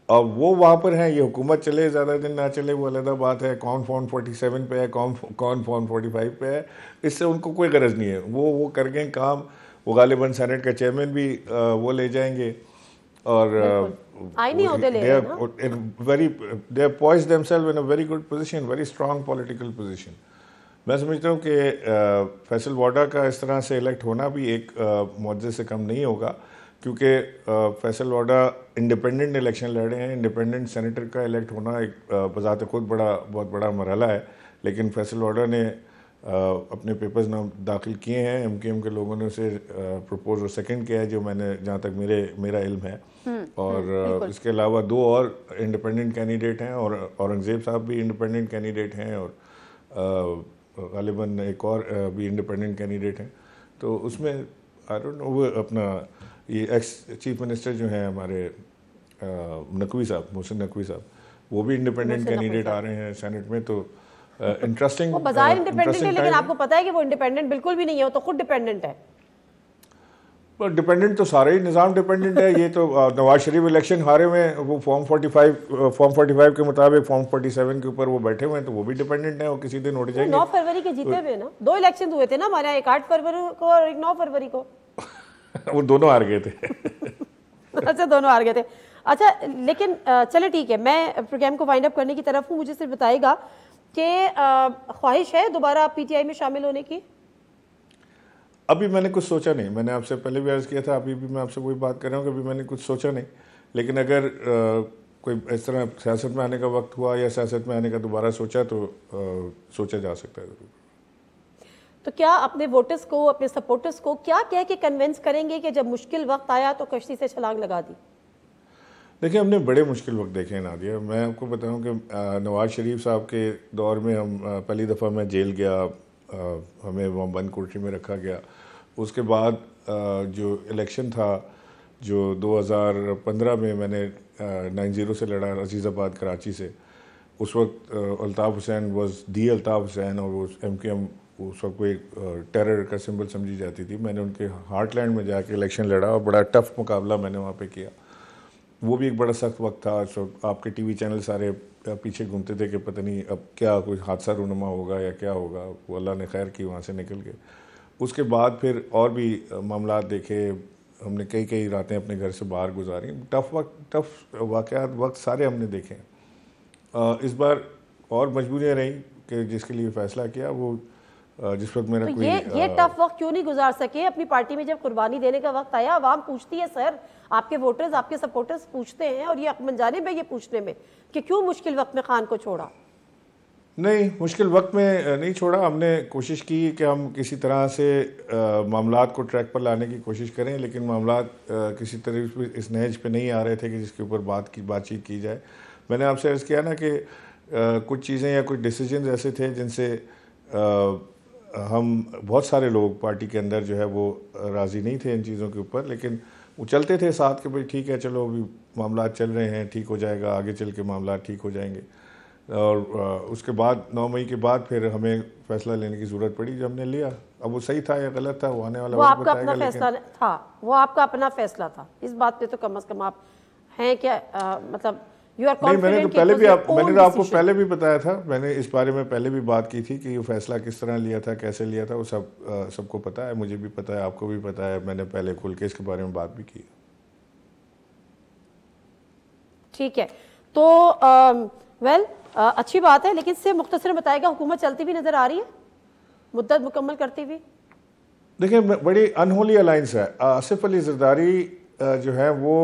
अब वो वहाँ पर हैं, ये हुकूमत चले ज़्यादा दिन ना चले वो अलग बात है। कौन फॉर्म 47 पे है, कौन फॉर्म 45 पे है, इससे उनको कोई गरज नहीं है। वो कर गए काम, वो गालिबन सेनेट का चेयरमैन भी वो ले जाएंगे और आईनी ओहदे ले रहे हैं ना। they have poised themselves in a very good position, very strong political position। मैं समझता हूँ कि फैसल वाडा का इस तरह से इलेक्ट होना भी एक मुआवजे से कम नहीं होगा, क्योंकि फैसल वाडा इंडिपेंडेंट इलेक्शन लड़े हैं। इंडिपेंडेंट सेनेटर का इलेक्ट होना एक बज़ात खुद बहुत बड़ा मरहला है। लेकिन फैसल वाडा ने अपने पेपर्स नाम दाखिल किए हैं, एमकेएम के लोगों ने उसे प्रपोज और सेकंड किया है, जो मैंने जहाँ तक मेरा इल्म है। और इसके अलावा 2 और इंडिपेंडेंट कैंडिडेट हैं, और औरंगज़ेब साहब भी इंडिपेंडेंट कैंडिडेट हैं, और गालिबन एक और भी इंडिपेंडेंट कैंडिडेट हैं। तो उसमें आई डोंट नो, वो अपना ये एक्स चीफ मिनिस्टर जो हैं हमारे नकवी साहब, मोहसिन नकवी साहब, वो भी इंडिपेंडेंट कैंडिडेट आ रहे हैं सेनेट में। तो इंटरेस्टिंग, वो बाज़ाहिर इंडिपेंडेंट है, लेकिन आपको पता है कि वो इंडिपेंडेंट बिल्कुल भी नहीं है, वो तो खुद डिपेंडेंट है। डिपेंडेंट तो सारे ही निज़ाम डिपेंडेंट है। ये तो नवाज शरीफ इलेक्शन हारे हुए हैं, वो फॉर्म 45 के मुताबिक फॉर्म 47 के ऊपर वो बैठे हुए हैं, तो वो भी डिपेंडेंट है, वो किसी दिन उठ जाएंगे। 9 फरवरी के जीते हुए ना, 2 इलेक्शन हुए थे ना हमारे यहाँ, एक 8 फरवरी को और एक 9 फरवरी को। वो दोनों हार गए थे। अच्छा, दोनों हार गए थे। अच्छा, लेकिन चले ठीक है, मैं प्रोग्राम को वाइंड अप करने की तरफ हूँ। मुझे सिर्फ बताइएगा कि ख्वाहिश है दोबारा पीटीआई में शामिल होने की? अभी मैंने कुछ सोचा नहीं। मैंने आपसे पहले भी अर्ज़ किया था, अभी भी मैं आपसे वही बात कर रहा हूँ कि अभी मैंने कुछ सोचा नहीं। लेकिन अगर कोई इस तरह सियासत में आने का वक्त हुआ या सियासत में आने का दोबारा सोचा, तो सोचा जा सकता है ज़रूर। तो क्या अपने वोटर्स को, अपने सपोर्टर्स को क्या कह के कन्विंस करेंगे कि जब मुश्किल वक्त आया तो कश्ती से छलांग लगा दी? देखिए, हमने बड़े मुश्किल वक्त देखे हैं नादिया। मैं आपको बताऊं कि नवाज शरीफ साहब के दौर में हम पहली दफ़ा मैं जेल गया, हमें वहाँ बंद कोठरी में रखा गया। उसके बाद जो इलेक्शन था, जो 2015 में मैंने 9-0 से लड़ा अजीज़ाबाद कराची से, उस वक्त अल्ताफ़ हुसैन वॉज दी अल्ताफ़ हुसैन, और वो एमकेएम उस वक्त कोई टेरर का सिंबल समझी जाती थी। मैंने उनके हार्टलैंड में जाके इलेक्शन लड़ा और बड़ा टफ मुकाबला मैंने वहाँ पे किया। वो भी एक बड़ा सख्त वक्त था। सो आपके टीवी चैनल सारे पीछे घूमते थे कि पता नहीं अब क्या कोई हादसा रूनुमा होगा या क्या होगा। वो अल्लाह ने खैर की, वहाँ से निकल गए। उसके बाद फिर और भी मामलात देखे, हमने कई रातें अपने घर से बाहर गुजारी। टफ वाक़यात वक्त सारे हमने देखे। इस बार और मजबूरियाँ रही कि जिसके लिए फ़ैसला किया, वो जिस वक्त मेरा तो ये टफ वक्त क्यों नहीं गुजार सके? अपनी पार्टी में जब कुर्बानी देने का वक्त आया, आवाम पूछती है सर, आपके वोटर्स, आपके सपोर्टर्स पूछते हैं, और ये अकमंजाने में ये पूछने में कि क्यों मुश्किल वक्त में खान को छोड़ा? नहीं, मुश्किल वक्त में नहीं छोड़ा। हमने कोशिश की कि हम किसी तरह से मामलात को ट्रैक पर लाने की कोशिश करें, लेकिन मामलात किसी तरह इस नहज पे नहीं आ रहे थे कि जिसके ऊपर बातचीत की जाए। मैंने आपसे अर्ज़ किया ना कि कुछ चीज़ें या कुछ डिसीजन ऐसे थे जिनसे हम बहुत सारे लोग पार्टी के अंदर जो है वो राज़ी नहीं थे इन चीज़ों के ऊपर, लेकिन वो चलते थे साथ के, भाई ठीक है चलो अभी मामला चल रहे हैं, ठीक हो जाएगा, आगे चल के मामला ठीक हो जाएंगे। और उसके बाद 9 मई के बाद फिर हमें फैसला लेने की ज़रूरत पड़ी जो हमने लिया। अब वो सही था या गलत था वो आने वाला वो वक्त आपका बताएगा, अपना फैसला था, वो आपका अपना फैसला था, इस बात पे तो कम से कम आप हैं क्या, मतलब यू आर नहीं, मैंने तो कॉन्फिडेंट? मैंने तो आपको पहले भी बताया था, मैंने इस बारे में पहले भी बात की थी कि ये फैसला किस तरह लिया था, कैसे लिया था, वो सबको पता है, मुझे भी पता है, आपको भी पता है, मैंने पहले खुल के इसके बारे में बात भी की। ठीक है, तो वेल अच्छी बात है, लेकिन इससे मुख्तसर बताएगा हुकूमत चलती हुई नजर आ रही है, मुद्दत मुकम्मल करती हुई? देखिए, बड़ी अनहोली अलायंस है। आसिफ अली जरदारी जो है वो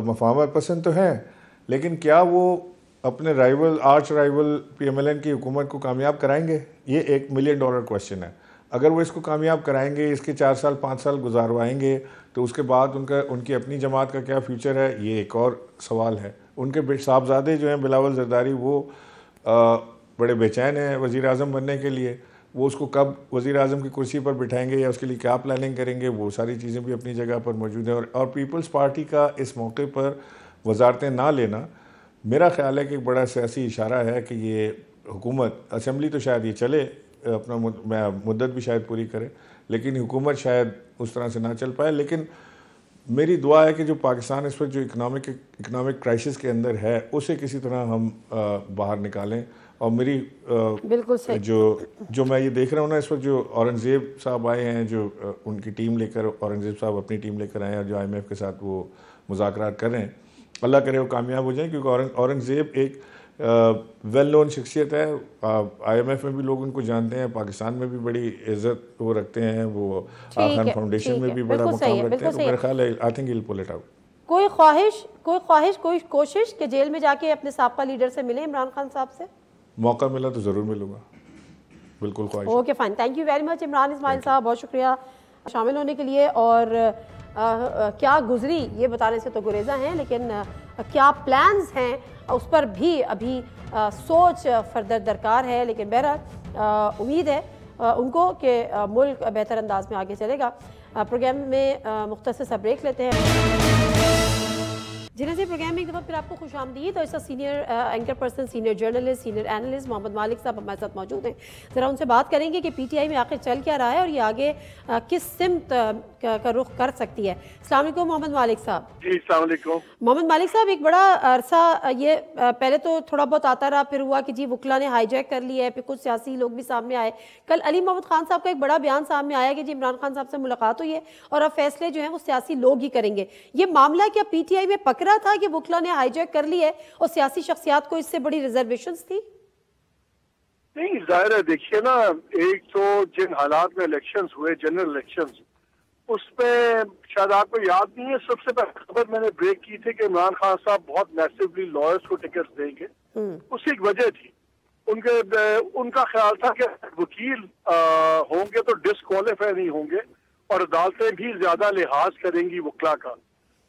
मफाहमत पसंद तो हैं, लेकिन क्या वो अपने आर्च राइवल PMLN की हुकूमत को कामयाब कराएंगे? ये $1 मिलियन क्वेश्चन है। अगर वो इसको कामयाब कराएंगे, इसके 4 साल 5 साल गुजारवाएंगे, तो उसके बाद उनकी अपनी जमात का क्या फ्यूचर है, ये एक और सवाल है। उनके साहबजादे जो हैं बिलावल जरदारी, वो बड़े बेचैन हैं वज़ीर आज़म बनने के लिए। वो उसको कब वज़ीर आज़म की कुर्सी पर बिठाएंगे या उसके लिए क्या प्लानिंग करेंगे, वो सारी चीज़ें भी अपनी जगह पर मौजूद हैं। और पीपल्स पार्टी का इस मौके पर वजारतें ना लेना, मेरा ख्याल है कि एक बड़ा सियासी इशारा है कि ये हुकूमत, असेंबली तो शायद ये चले, अपना मुद्दत भी शायद पूरी करे, लेकिन हुकूमत शायद उस तरह से ना चल पाए। लेकिन मेरी दुआ है कि जो पाकिस्तान इस वक्त जो इकनॉमिक क्राइसिस के अंदर है, उसे किसी तरह हम बाहर निकालें। और मेरी बिल्कुल सही, जो मैं ये देख रहा हूँ ना इस वक्त, जो औरंगज़ेब साहब आए हैं, जो उनकी टीम लेकर, औरंगज़ेब साहब अपनी टीम लेकर आए हैं, और जो IMF के साथ वो मुज़ाकरात कर रहे हैं, अल्लाह करे वो कामयाब हो जाए, क्योंकि औरंगज़ेब एक वेल नोन शख्सियत है। IMF में भी लोग उनको जानते हैं, पाकिस्तान में भी बड़ी इज्जत वो रखते हैं, वो खान फाउंडेशन में भी बड़ा मुकाम रखते हैं। तो मेरा ख्याल है I think will pull it out. कोई ख्वाहिश कोई कोशिश कि जेल में जाके अपने साबका लीडर से मिले, इमरान खान साहब से? मौका मिला तो ज़रूर मिलूंगा, बिल्कुल ख्वाहिश। Okay fine, thank you very much Imran Ismail साहब, बहुत शुक्रिया शामिल होने के लिए। और क्या गुजरी ये बताने से तो गुरेजा हैं, लेकिन क्या प्लान्स हैं उस पर भी अभी सोच फर्दर दरकार है। लेकिन बहरहाल उम्मीद है उनको कि मुल्क बेहतर अंदाज में आगे चलेगा। प्रोग्राम में मुख्तसर सा ब्रेक लेते हैं। जिन्हें से प्रोग्राम में एक दफ़ा फिर आपको खुश आमदीद। और इसका senior anchor person, senior journalist, senior analyst Mohammad Malik साहब हमारे साथ मौजूद हैं। ज़रा उनसे बात करेंगे कि PTI में आखिर चल क्या रहा है और ये आगे किस सिमत का रुख कर सकती है। अस्सलाम वालेकुम मोहम्मद मालिक साहब। जी अस्सलाम वालेकुम। मोहम्मद मालिक साहब, एक बड़ा अरसा ये पहले तो थोड़ा बहुत आता रहा, फिर हुआ कि जी वकला ने हाईजैक कर लिया है, फिर कुछ सियासी लोग भी सामने आए। कल अली मोहम्मद खान साहब का एक बड़ा बयान सामने आया कि जी इमरान खान साहब से मुलाकात हुई है और अब फैसले जो हैं वो सियासी लोग ही करेंगे। ये मामला क्या PTI में पकड़ा था कि वकला ने हाईजैक कर ली है और सियासी शख्सियात को इससे बड़ी रिजर्वेशंस थी? नहीं, जाहिर है, देखिए ना, एक तो जिन हालात में इलेक्शंस हुए, जनरल इलेक्शंस, उसमें शायद आपको याद नहीं है, सबसे पहले खबर मैंने ब्रेक की थी कि इमरान खान साहब बहुत मैसिवली लॉयर्स को टिकट देंगे। उसकी एक वजह थी, उनका ख्याल था कि वकील होंगे तो डिसक्वालीफाई नहीं होंगे और अदालतें भी ज्यादा लिहाज करेंगी वकला का,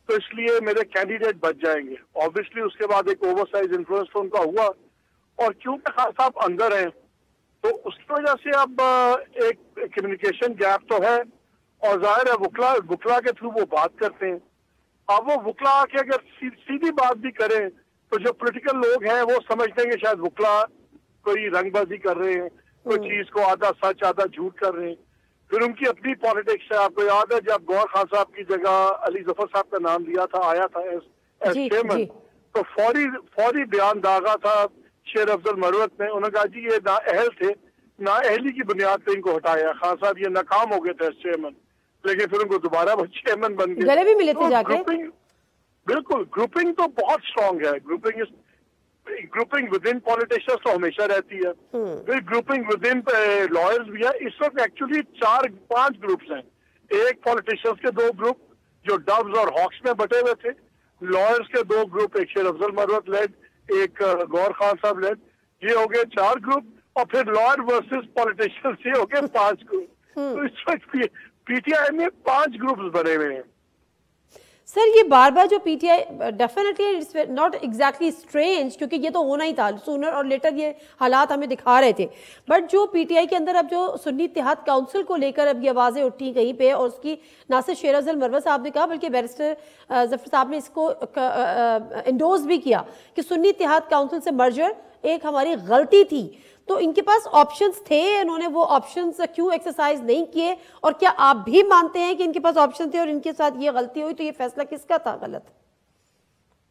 तो इसलिए मेरे कैंडिडेट बच जाएंगे। ऑब्वियसली उसके बाद एक ओवरसाइज इन्फ्लुएंस तो उनका हुआ, और क्योंकि खान साहब अंदर हैं तो उसकी वजह से अब एक कम्युनिकेशन गैप तो है। और जाहिर है वकला के थ्रू वो बात करते हैं। अब वो वकला आके अगर सीधी बात भी करें तो जो पॉलिटिकल लोग हैं वो समझ लेंगे शायद वकला कोई रंगबाजी कर रहे हैं, कोई चीज को आधा सच आधा झूठ कर रहे हैं। फिर उनकी अपनी पॉलिटिक्स है। आपको याद है जब गौर खान साहब की जगह अली जफर साहब का नाम लिया था, आया था एस चेयरमैन, तो फौरी बयान दागा था शेर अफजल मरवत ने। उन्होंने कहा जी ये नाअहल थे, नाअहली की बुनियाद पर इनको हटाया। खान साहब ये नाकाम हो गए थे एस चेयरमैन, लेकिन फिर उनको दोबारा वो चेयरमैन बन गए। गले भी मिले थे जाके। बिल्कुल, ग्रुपिंग तो बहुत स्ट्रांग है। ग्रुपिंग विद इन पॉलिटिशियंस तो हमेशा रहती है, फिर ग्रुपिंग विद इन लॉयर्स भी है। इस वक्त एक्चुअली 4-5 ग्रुप्स हैं। एक पॉलिटिशियंस के 2 ग्रुप जो डब्स और हॉक्स में बटे हुए थे, लॉयर्स के 2 ग्रुप, एक शेर अफजल मरवत लेड, एक गौर खान साहब लेड, ये हो गए 4 ग्रुप, और फिर लॉयर वर्सेस पॉलिटिशियंस ये हो गए 5 ग्रुप। तो इस वक्त PTI में 5 ग्रुप्स बने हुए हैं। सर ये बार बार जो PTI definitely not exactly strange, क्योंकि ये तो होना ही था, सूनर और लेटर ये हालात हमें दिखा रहे थे, बट जो पीटीआई के अंदर अब जो सुन्नी इत्तेहाद काउंसिल को लेकर अब ये आवाज़ें उठी कहीं पे, और उसकी ना सिर्फ शेर अफजल मरवत साहब ने कहा बल्कि बैरिस्टर जफर साहब ने इसको इंडोर्स भी किया कि सुन्नी इत्तेहाद काउंसिल से मर्जर एक हमारी गलती थी। तो इनके पास ऑप्शंस थे, इन्होंने वो ऑप्शंस क्यों एक्सरसाइज नहीं किए, और क्या आप भी मानते हैं कि इनके पास ऑप्शन थे और इनके साथ ये गलती हुई, तो ये फैसला किसका था गलत?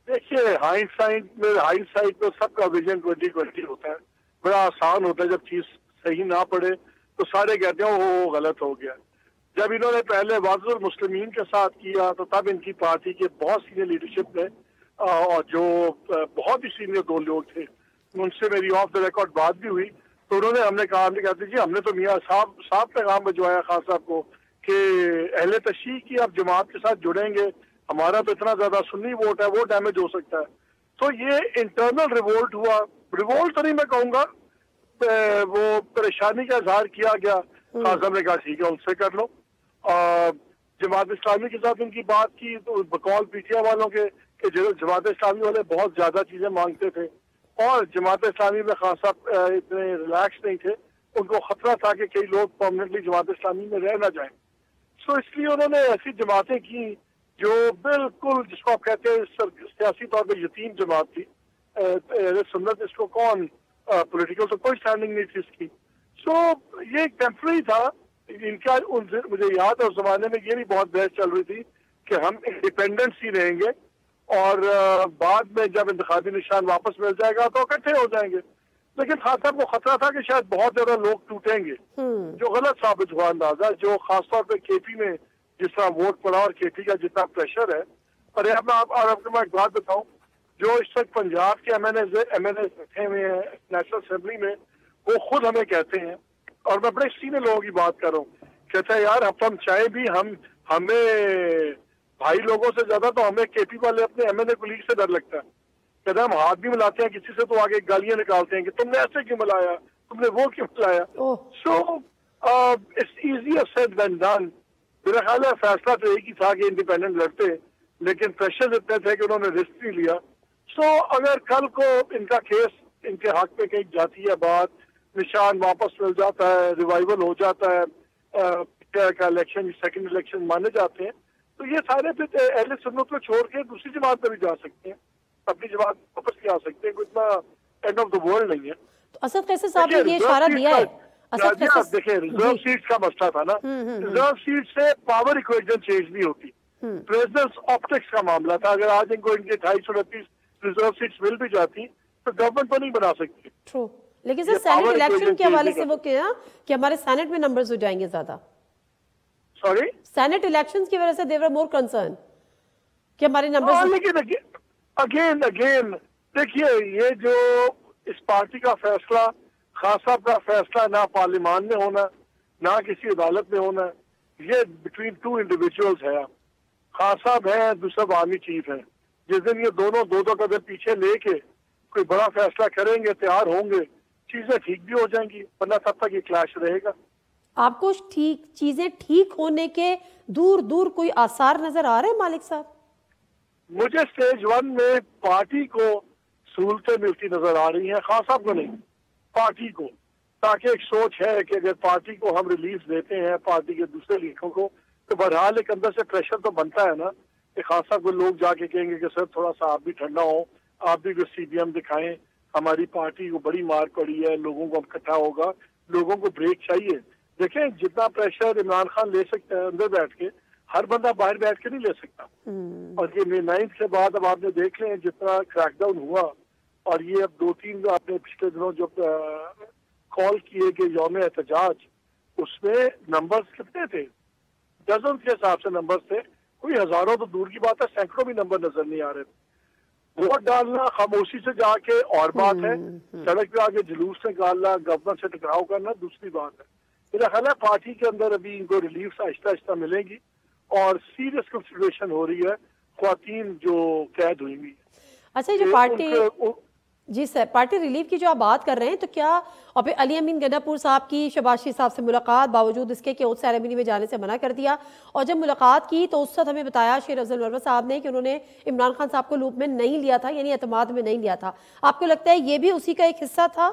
देखिए, हाइंडसाइट में सबका विजन 2020 होता है, बड़ा आसान होता है। जब चीज सही ना पड़े तो सारे कहते हैं वो गलत हो गया। जब इन्होंने पहले वाजुल मुस्लिमीन के साथ किया तो तब इनकी पार्टी के बहुत सीनियर लीडरशिप ने और जो बहुत ही सीनियर 2 लोग थे उनसे मेरी ऑफ द रिकॉर्ड बात भी हुई, तो उन्होंने हमने कहा, हमने कहते जी हमने तो मियाँ साहब पैगाम भिजवाया खान साहब को कि अहले तशरीह की आप जमात के साथ जुड़ेंगे, हमारा तो इतना ज्यादा सुन्नी वोट है, वो डैमेज हो सकता है। तो ये इंटरनल रिवोल्ट हुआ, रिवोल्ट तो नहीं मैं कहूँगा, वो परेशानी का इजहार किया गया। खान साहब ने कहा ठीक है उनसे कर लो। जमात इस्लामी के साथ उनकी बात की तो बकौल पीटीआई वालों के कि जमात इस्लामी वाले बहुत ज्यादा चीजें मांगते थे और जमात इस्लामी में खान साहब इतने रिलैक्स नहीं थे, उनको खतरा था कि कई लोग परमानेंटली जमात इस्लामी में रह ना जाएं। सो इसलिए उन्होंने ऐसी जमातें की जो बिल्कुल, जिसको आप कहते हैं सियासी तौर पर यतीम जमात थी। सुन्नत इसको कौन, पॉलिटिकल तो कोई स्टैंडिंग नहीं थी इसकी। सो ये एक टेम्पररी था इनका। मुझे याद है उस जमाने में ये भी बहुत बहस चल रही थी कि हम इंडिपेंडेंस ही रहेंगे और बाद में जब इंतखाबी निशान वापस मिल जाएगा तो इकट्ठे हो जाएंगे। लेकिन खान साहब को खतरा था कि शायद बहुत ज्यादा लोग टूटेंगे, जो गलत साबित हुआ अंदाजा। जो खासतौर पे केपी में जिस तरह वोट पड़ा और केपी का जितना प्रेशर है। और अब आपको मैं एक बात बताऊं, जो इस वक्त पंजाब के एमएनए बैठे हुए हैं नेशनल असेंबली में, वो खुद हमें कहते हैं, और मैं बड़े सीनियर लोगों की बात कर रहा हूँ, कहते हैं यार हम चाहे भी हमें भाई लोगों से ज्यादा तो हमें केपी वाले अपने एमएनए कुलीग से डर लगता है। कहते हैं हम हाथ भी मिलाते हैं किसी से तो आगे गालियां निकालते हैं कि तुमने ऐसे क्यों मिलाया, तुमने वो क्यों मिलाया। So it's easier said than done. मेरा ख्याल है फैसला तो एक ही था कि इंडिपेंडेंट लड़ते, लेकिन प्रेशर इतने थे कि उन्होंने रिस्क नहीं लिया। सो अगर कल को इनका केस इनके हक में कहीं जाती है बात, निशान वापस मिल जाता है, रिवाइवल हो जाता है, का इलेक्शन सेकंड इलेक्शन माने जाते हैं, तो ये सारे फिर अहले सुन्नत को छोड़ के दूसरी जमात में भी जा सकते हैं, अपनी जमात वापस भी आ सकते हैं। कोई इतना एंड ऑफ द वर्ल्ड नहीं है। तो असद कैसे साहब ने ये इशारा दिया है। देखिए रिजर्व सीट का मसला था ना, रिजर्व सीट से पावर इक्वेशन चेंज नहीं होती। प्रेसिडेंट्स ऑप्टिक्स का मामला था। अगर आज इनको इनके 229 रिजर्व सीट्स मिल भी जाती तो गवर्नमेंट तो नहीं बना सकती। ट्रू, लेकिन सर सेनेट इलेक्शन के हवाले से वो क्या कि हमारे सेनेट में नंबर्स हो जाएंगे ज्यादा। सॉरी, सेनेट इलेक्शंस की वजह से दे वर मोर कंसर्न कि हमारे नंबर्स। लेकिन अगेन देखिए, ये जो इस पार्टी का फैसला, खान साहब का फैसला ना पार्लियामान में होना ना किसी अदालत में होना, ये बिटवीन 2 इंडिविजुअल्स है। खान साहब है, दूसरा आर्मी चीफ है। जिस दिन ये दोनों 2-2 कदम पीछे लेके कोई बड़ा फैसला करेंगे, तैयार होंगे, चीजें ठीक भी हो जाएंगी, वरना तब तक ये क्लैश रहेगा। आपको चीजें ठीक होने के दूर दूर कोई आसार नजर आ रहे हैं मालिक साहब? मुझे स्टेज 1 में पार्टी को सहूलतें मिलती नजर आ रही हैं, खान साहब को नहीं, पार्टी को। ताकि एक सोच है कि अगर पार्टी को हम रिलीफ देते हैं, पार्टी के दूसरे लीडरों को, तो बहरहाल एक अंदर से प्रेशर तो बनता है ना कि खान साहब को लोग जाके कहेंगे कि सर थोड़ा सा आप भी ठंडा हो, आप भी कुछ सीपीएम दिखाएं, हमारी पार्टी को बड़ी मार पड़ी है, लोगों को इकट्ठा होगा, लोगों को ब्रेक चाहिए। देखें, जितना प्रेशर इमरान खान ले सकता है अंदर बैठ के, हर बंदा बाहर बैठ के नहीं ले सकता। और ये May 9 के बाद अब आपने देख लें जितना क्रैकडाउन हुआ, और ये अब 2-3 आपने पिछले दिनों जो कॉल किए कि यौम एहतजाज, उसमें नंबर्स कितने थे, डजन के हिसाब से नंबर्स थे, कोई हजारों तो दूर की बात है, सैकड़ों भी नंबर नजर नहीं आ रहे थे। वोट डालना खामोशी से जाके और बात है, सड़क पे आके जुलूस निकालना, गवर्नर से टकराव करना दूसरी बात है। मेरा ख्याल है पार्टी के अंदर अभी इनको रिलीफ आहिस्ता आहिस्ता मिलेगी और सीरियस कंसिडरेशन हो रही है ख्वातीन जो कैद हुई है। अच्छा, जो पार्टी जी सर, पार्टी रिलीफ की जो आप बात कर रहे हैं, तो क्या और फिर अली अमीन गंडापुर साहब की शहबाज शरीफ साहब से मुलाकात, बावजूद इसके कि उस सेरेमनी में जाने से मना कर दिया, और जब मुलाकात की तो उस वक्त हमें बताया शेर अफजल मरवत साहब ने कि उन्होंने इमरान खान साहब को लूप में नहीं लिया था, यानी एतमाद में नहीं लिया था। आपको लगता है ये भी उसी का एक हिस्सा था,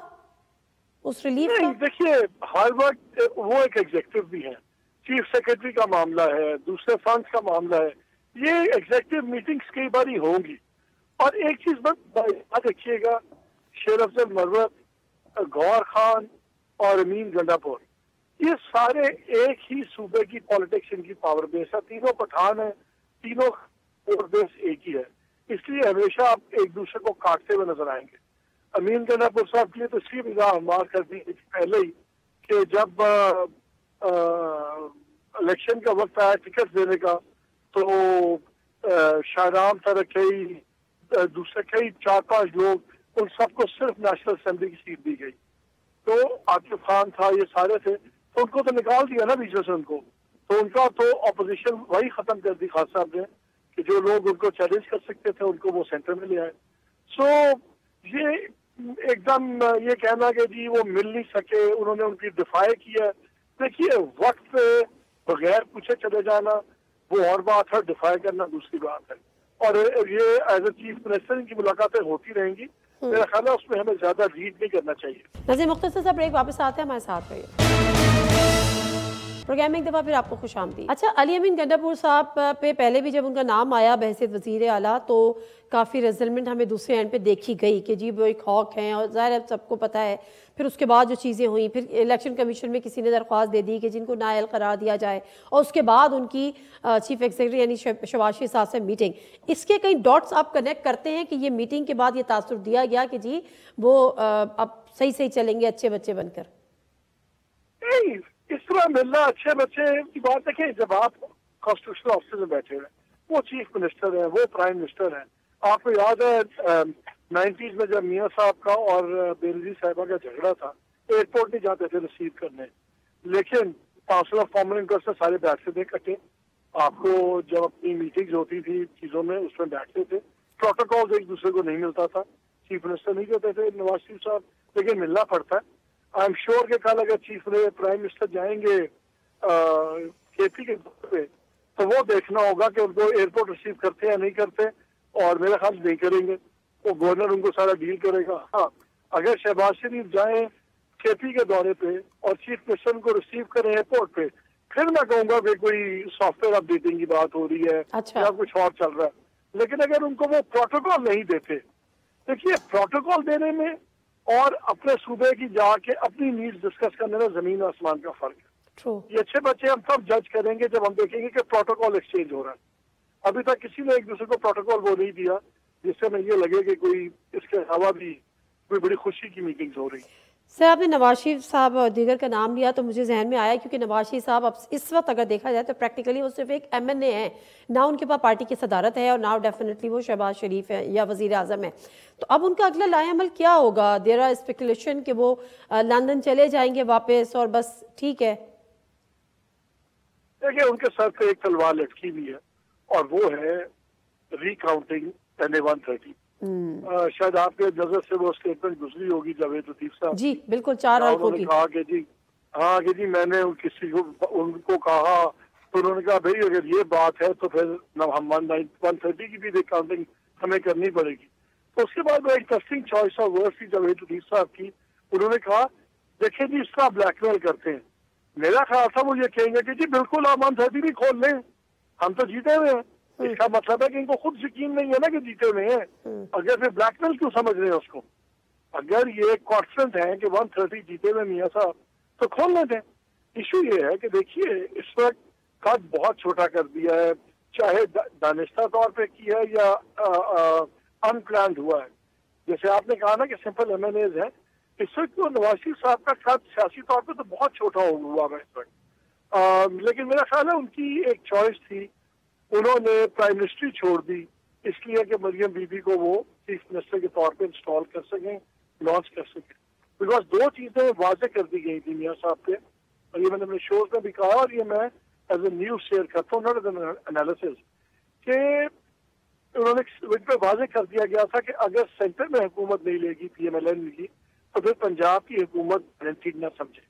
उस रिलीफ का? देखिए, हर वक्त वो एक एग्जेक्टिव भी है, चीफ सेक्रेटरी का मामला है, दूसरे फंड्स का मामला है, ये एग्जेक्टिव मीटिंग्स कई बार ही होंगी। और एक चीज याद रखिएगा, शेर अफजल मरवत, गौहर खान और अमीन गंडापुर, ये सारे एक ही सूबे की पॉलिटिक्स, इनकी पावर बेस है, तीनों पठान है, तीनों पावर बेस एक ही है, इसलिए हमेशा आप एक दूसरे को काटते हुए नजर आएंगे। अमीन गंडापुर साहब के लिए तो इसलिए निगाह मार कर दी पहले ही कि जब इलेक्शन का वक्त आया टिकट देने का, तो शाहराम तरकई, दूसरे कई 4-5 लोग, उन सबको सिर्फ नेशनल असेंबली की सीट दी गई। तो आतिफ खान था, ये सारे थे, तो उनको तो निकाल दिया ना बीच में से उनको, तो उनका तो ऑपोजिशन वही खत्म कर दी खान साहब ने कि जो लोग उनको चैलेंज कर सकते थे उनको वो सेंटर में ले आए। सो ये एकदम ये कहना कि जी वो मिल नहीं सके, उन्होंने उनकी डिफाई किया, देखिए वक्त पे बगैर पूछे चले जाना वो और बात है, डिफाई करना दूसरी बात है। और ये एज ए चीफ मिनिस्टर इनकी मुलाकातें होती रहेंगी, मेरा ख्याल है उसमें हमें ज्यादा रीड नहीं करना चाहिए। नज़ीर मुख्तसर सा ब्रेक, वापस आते हैं, हमारे साथ रहिए। प्रोग्राम में एक दफ़ा फिर आपको खुश आमदीद। अच्छा, अली अमीन गंडापुर साहब पे पहले भी जब उनका नाम आया बहसीत वज़ीर आला, तो काफ़ी रेजलमेंट हमें दूसरे एंड पे देखी गई कि जी वो एक हॉक हैं, और ज़ाहिर है सबको पता है। फिर उसके बाद जो चीज़ें हुई, फिर इलेक्शन कमीशन में किसी ने दरख्वास्त दे दी कि जिनको नाअहल करार दिया जाए, और उसके बाद उनकी चीफ एग्जीक्यूटिव यानी शहबाज शरीफ साहब से मीटिंग, इसके कई डॉट्स आप कनेक्ट करते हैं कि ये मीटिंग के बाद ये तासुर दिया गया कि जी वो अब सही सही चलेंगे अच्छे बच्चे बनकर? नहीं, इस तरह मिलना अच्छे बच्चे की बात है कि जब आप कॉन्स्टिट्यूशनल ऑफिस में बैठे हुए, वो चीफ मिनिस्टर है, वो प्राइम मिनिस्टर है। आपको याद है 90s में जब मियाँ साहब का और बेनजीर साहिबा का झगड़ा था, एयरपोर्ट नहीं जाते थे रिसीव करने, लेकिन काउंसिल ऑफ कॉमन इंटरेस्ट से सारे बैठते थे इकट्ठे। आपको जब अपनी मीटिंग्स होती थी चीजों में, उसमें बैठते थे, प्रोटोकॉल एक दूसरे को नहीं मिलता था, चीफ मिनिस्टर नहीं कहते थे नवाज शरीफ साहब, लेकिन मिलना पड़ता है। आई एम श्योर कि कल अगर चीफ प्राइम मिनिस्टर जाएंगे केपी के पे, तो वो देखना होगा कि उनको एयरपोर्ट रिसीव करते हैं या नहीं करते, और मेरा ख्याल नहीं करेंगे, वो गवर्नर उनको सारा डील करेगा। हाँ, अगर शहबाज शरीफ जाए केपी के दौरे पे और चीफ मिनिस्टर को रिसीव करें एयरपोर्ट पे, फिर मैं कहूंगा कि कोई सॉफ्टवेयर अपडेटिंग की बात हो रही है, अच्छा। या कुछ और चल रहा है। लेकिन अगर उनको वो प्रोटोकॉल नहीं देते, देखिए प्रोटोकॉल देने में और अपने सूबे की जाके अपनी नीड्स डिस्कस करने में जमीन आसमान का फर्क है। ये अच्छे बच्चे हम सब जज करेंगे जब हम देखेंगे कि प्रोटोकॉल एक्सचेंज हो रहा है। अभी तक किसी ने एक दूसरे को प्रोटोकॉल वो नहीं दिया जिससे हमें ये लगे कि कोई इसके अलावा भी कोई बड़ी खुशी की मीटिंग्स हो रही। सर, आपने नवाज शरीफ साहब और दीगर का नाम लिया तो मुझे जहन में आया, क्योंकि नवाज शरीफ साहब अब इस वक्त अगर देखा जाए तो प्रैक्टिकली वो सिर्फ एक MNA है, ना उनके पास पार्टी की सदारत है, और ना डेफिनेटली वो शहबाज शरीफ है या वजीर आजम है। तो अब उनका अगला लाएअमल क्या होगा? देयर आर स्पेकुलेशन कि वो लंदन चले जाएंगे वापस और बस ठीक है। देखिए, उनके सर पे एक तलवार लटकी हुई है और वो है रिकाउंटिंग NA 130। शायद आपके नजर से वो स्टेटमेंट गुजरी होगी जावेद लतीफ साहब जी, बिल्कुल 4 हल्कों की। कहा कि जी हाँ कि जी मैंने किसी को उनको कहा, तो उन्होंने कहा भाई अगर ये बात है तो फिर हम 130 की भी रिकाउंटिंग हमें करनी पड़ेगी। तो उसके बाद वो इंटरेस्टिंग चॉइस ऑफ वर्ड्स थी जावेद लतीफ साहब की। उन्होंने कहा देखिए जी इसका ब्लैकमेल करते हैं। मेरा ख्याल था वो ये कहेंगे कि जी बिल्कुल आप 130 भी खोल लें, हम तो जीते हुए हैं। इसका मतलब है कि इनको खुद यकीन नहीं है ना कि जीते हुए हैं, अगर फिर ब्लैकमेल क्यों समझ रहे हैं उसको? अगर ये कॉन्फिडेंट है कि 130 जीते हुए मियाँ साहब तो खोल लेते हैं। इशू ये है कि देखिए इस वक्त कद बहुत छोटा कर दिया है, चाहे दानिस्ता तौर पे किया है या अनप्लान्ड हुआ है। जैसे आपने कहा ना कि सिंपल MNAs है, इस वक्त तो नवाज शरीफ साहब का कद सियासी तौर पे तो बहुत छोटा हुआ है इस वक्त। लेकिन मेरा ख्याल है उनकी एक चॉइस थी, उन्होंने प्राइम मिनिस्ट्री छोड़ दी इसलिए कि मरियम बीबी को वो चीफ मिनिस्टर के तौर पे इंस्टॉल कर सकें, लॉन्च कर सकें। बिकॉज 2 चीजें वाजे कर दी गई थी मियाँ साहब पे, और ये मैंने अपने शोज में भी कहा और ये मैं एज ए न्यूज शेयर करता हूँ, नॉट एज एन एनालिसिस, कि उन्होंने विच पे वाजे कर दिया गया था कि अगर सेंटर में हुकूमत नहीं लेगी PMLN की, तो फिर पंजाब की हुकूमत गारंटीड ना समझे।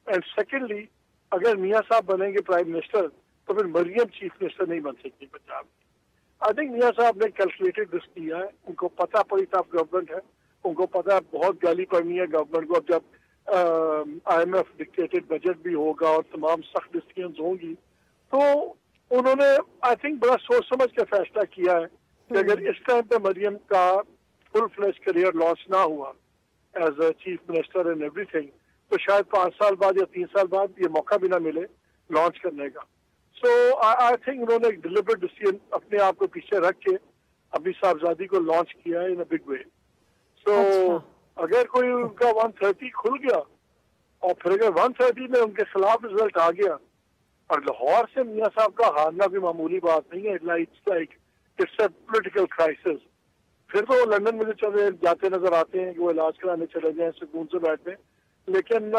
एंड सेकेंडली, अगर मियाँ साहब बनेंगे प्राइम मिनिस्टर तो फिर मरियम चीफ मिनिस्टर नहीं बन सकती पंजाब की। आई थिंक मियाँ साहब ने कैलकुलेटेड रिस्क किया है, उनको पता बड़ी टफ गवर्नमेंट है, उनको पता है बहुत गाली पड़नी है गवर्नमेंट को। अब जब IMF डिक्टेटेड बजट भी होगा और तमाम सख्त डिसीजंस होंगी, तो उन्होंने आई थिंक बड़ा सोच समझ के फैसला किया है कि अगर इस टाइम पे मरियम का फुल फ्लैश करियर लॉन्च ना हुआ as a chief minister and everything, तो शायद 5 साल बाद या 3 साल बाद ये मौका भी ना मिले लॉन्च करने का। सो आई थिंक उन्होंने एक डिलिबरेट डिसीजन अपने आप को पीछे रख के अपनी साहबजादी को लॉन्च किया है इन अ बिग वे। सो अगर कोई उनका 130 खुल गया और फिर अगर 130 में उनके खिलाफ रिजल्ट आ गया और लाहौर से मियाँ साहब का हारना भी मामूली बात नहीं है, इट्स अ पॉलिटिकल क्राइसिस। फिर तो वो लंदन में चले जाते नजर आते हैं कि वो इलाज कराने चले जाएं सुकून से बैठे, लेकिन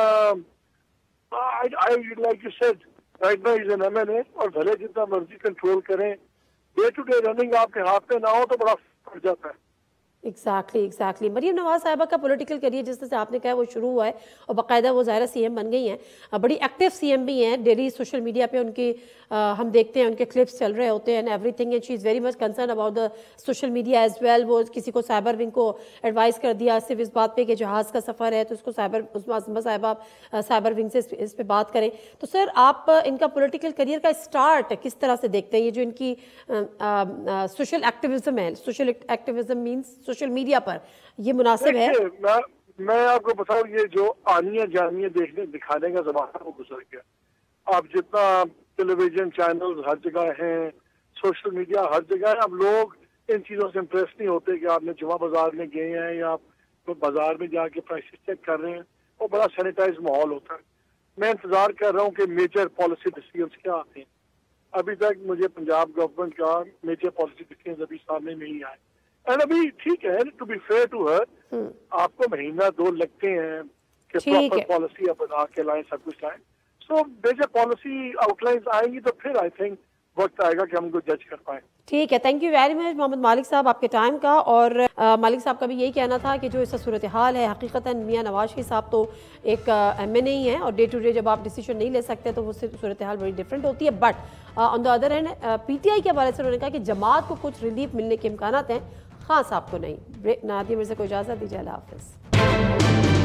I like you said right now is an MNA, और भले जितना मर्जी कंट्रोल करें, डे टू डे रनिंग आपके हाथ में ना हो तो बड़ा पड़ जाता है। एग्जैक्टली मरीम नवाज साहिबा का पॉलिटिकल करियर जिस तरह से आपने कहा वो शुरू हुआ है और बाकायदा वो ज़ाहिर CM बन गई हैं, बड़ी एक्टिव CM भी हैं। डेली सोशल मीडिया पे उनकी हम देखते हैं उनके क्लिप्स चल रहे होते हैं everything, and she is very much concern about the social media as well. वो किसी को साइबर विंग को एडवाइस कर दिया सिर्फ इस बात पे कि जहाज़ का सफ़र है तो उसको साइबर साइबर विंग से इस पे बात करें। तो सर आप इनका पॉलिटिकल करियर का स्टार्ट किस तरह से देखते हैं? ये जो इनकी सोशल एक्टिविज्म है, social activism means social media पर, ये मुनासिब है? मैं आपको बताऊं, ये जो आनिया जानिया देखने दिखाने का जमाना वो गुजर गया। अब जितना टेलीविजन चैनल्स हर जगह हैं, सोशल मीडिया हर जगह है, अब लोग इन चीजों से इम्प्रेस नहीं होते कि आपने जुमा बाजार में गए हैं या आप बाजार में जाके प्राइसेस चेक कर रहे हैं। वो बड़ा सैनिटाइज माहौल होता है। मैं इंतजार कर रहा हूँ कि मेजर पॉलिसी डिसीजंस क्या आते हैं। अभी तक मुझे पंजाब गवर्नमेंट का मेजर पॉलिसी डिसीजंस अभी सामने नहीं आए। एंड अभी ठीक है, to be fair to her, आपको महीना 2 लगते हैं कि प्रॉपर पॉलिसी आप बना के लाएं, सब कुछ लाएं। सो मेजर पॉलिसी आउटलाइंस आएंगी तो फिर आई थिंक वक्त आएगा कि हम उनको जज कर पाए। ठीक है, thank you very much Mohammad Malik साहब आपके टाइम का। और मालिक साहब का भी यही कहना था कि जो इसका सूरत हाल है, हकीकतन मियाँ नवाज शरीफ साहब तो एक MNA ही हैं और डे टू डे जब आप डिसीजन नहीं ले सकते तो वो सूरत हाल बड़ी डिफरेंट होती है। But on the other hand PTI के हवाले से उन्होंने कहा कि जमात को कुछ रिलीफ मिलने के इम्कान हैं, खान साहब को नहीं। नादिया मेरे से कोई इजाज़त दीजिए, अल्लाह हाफ़िज़।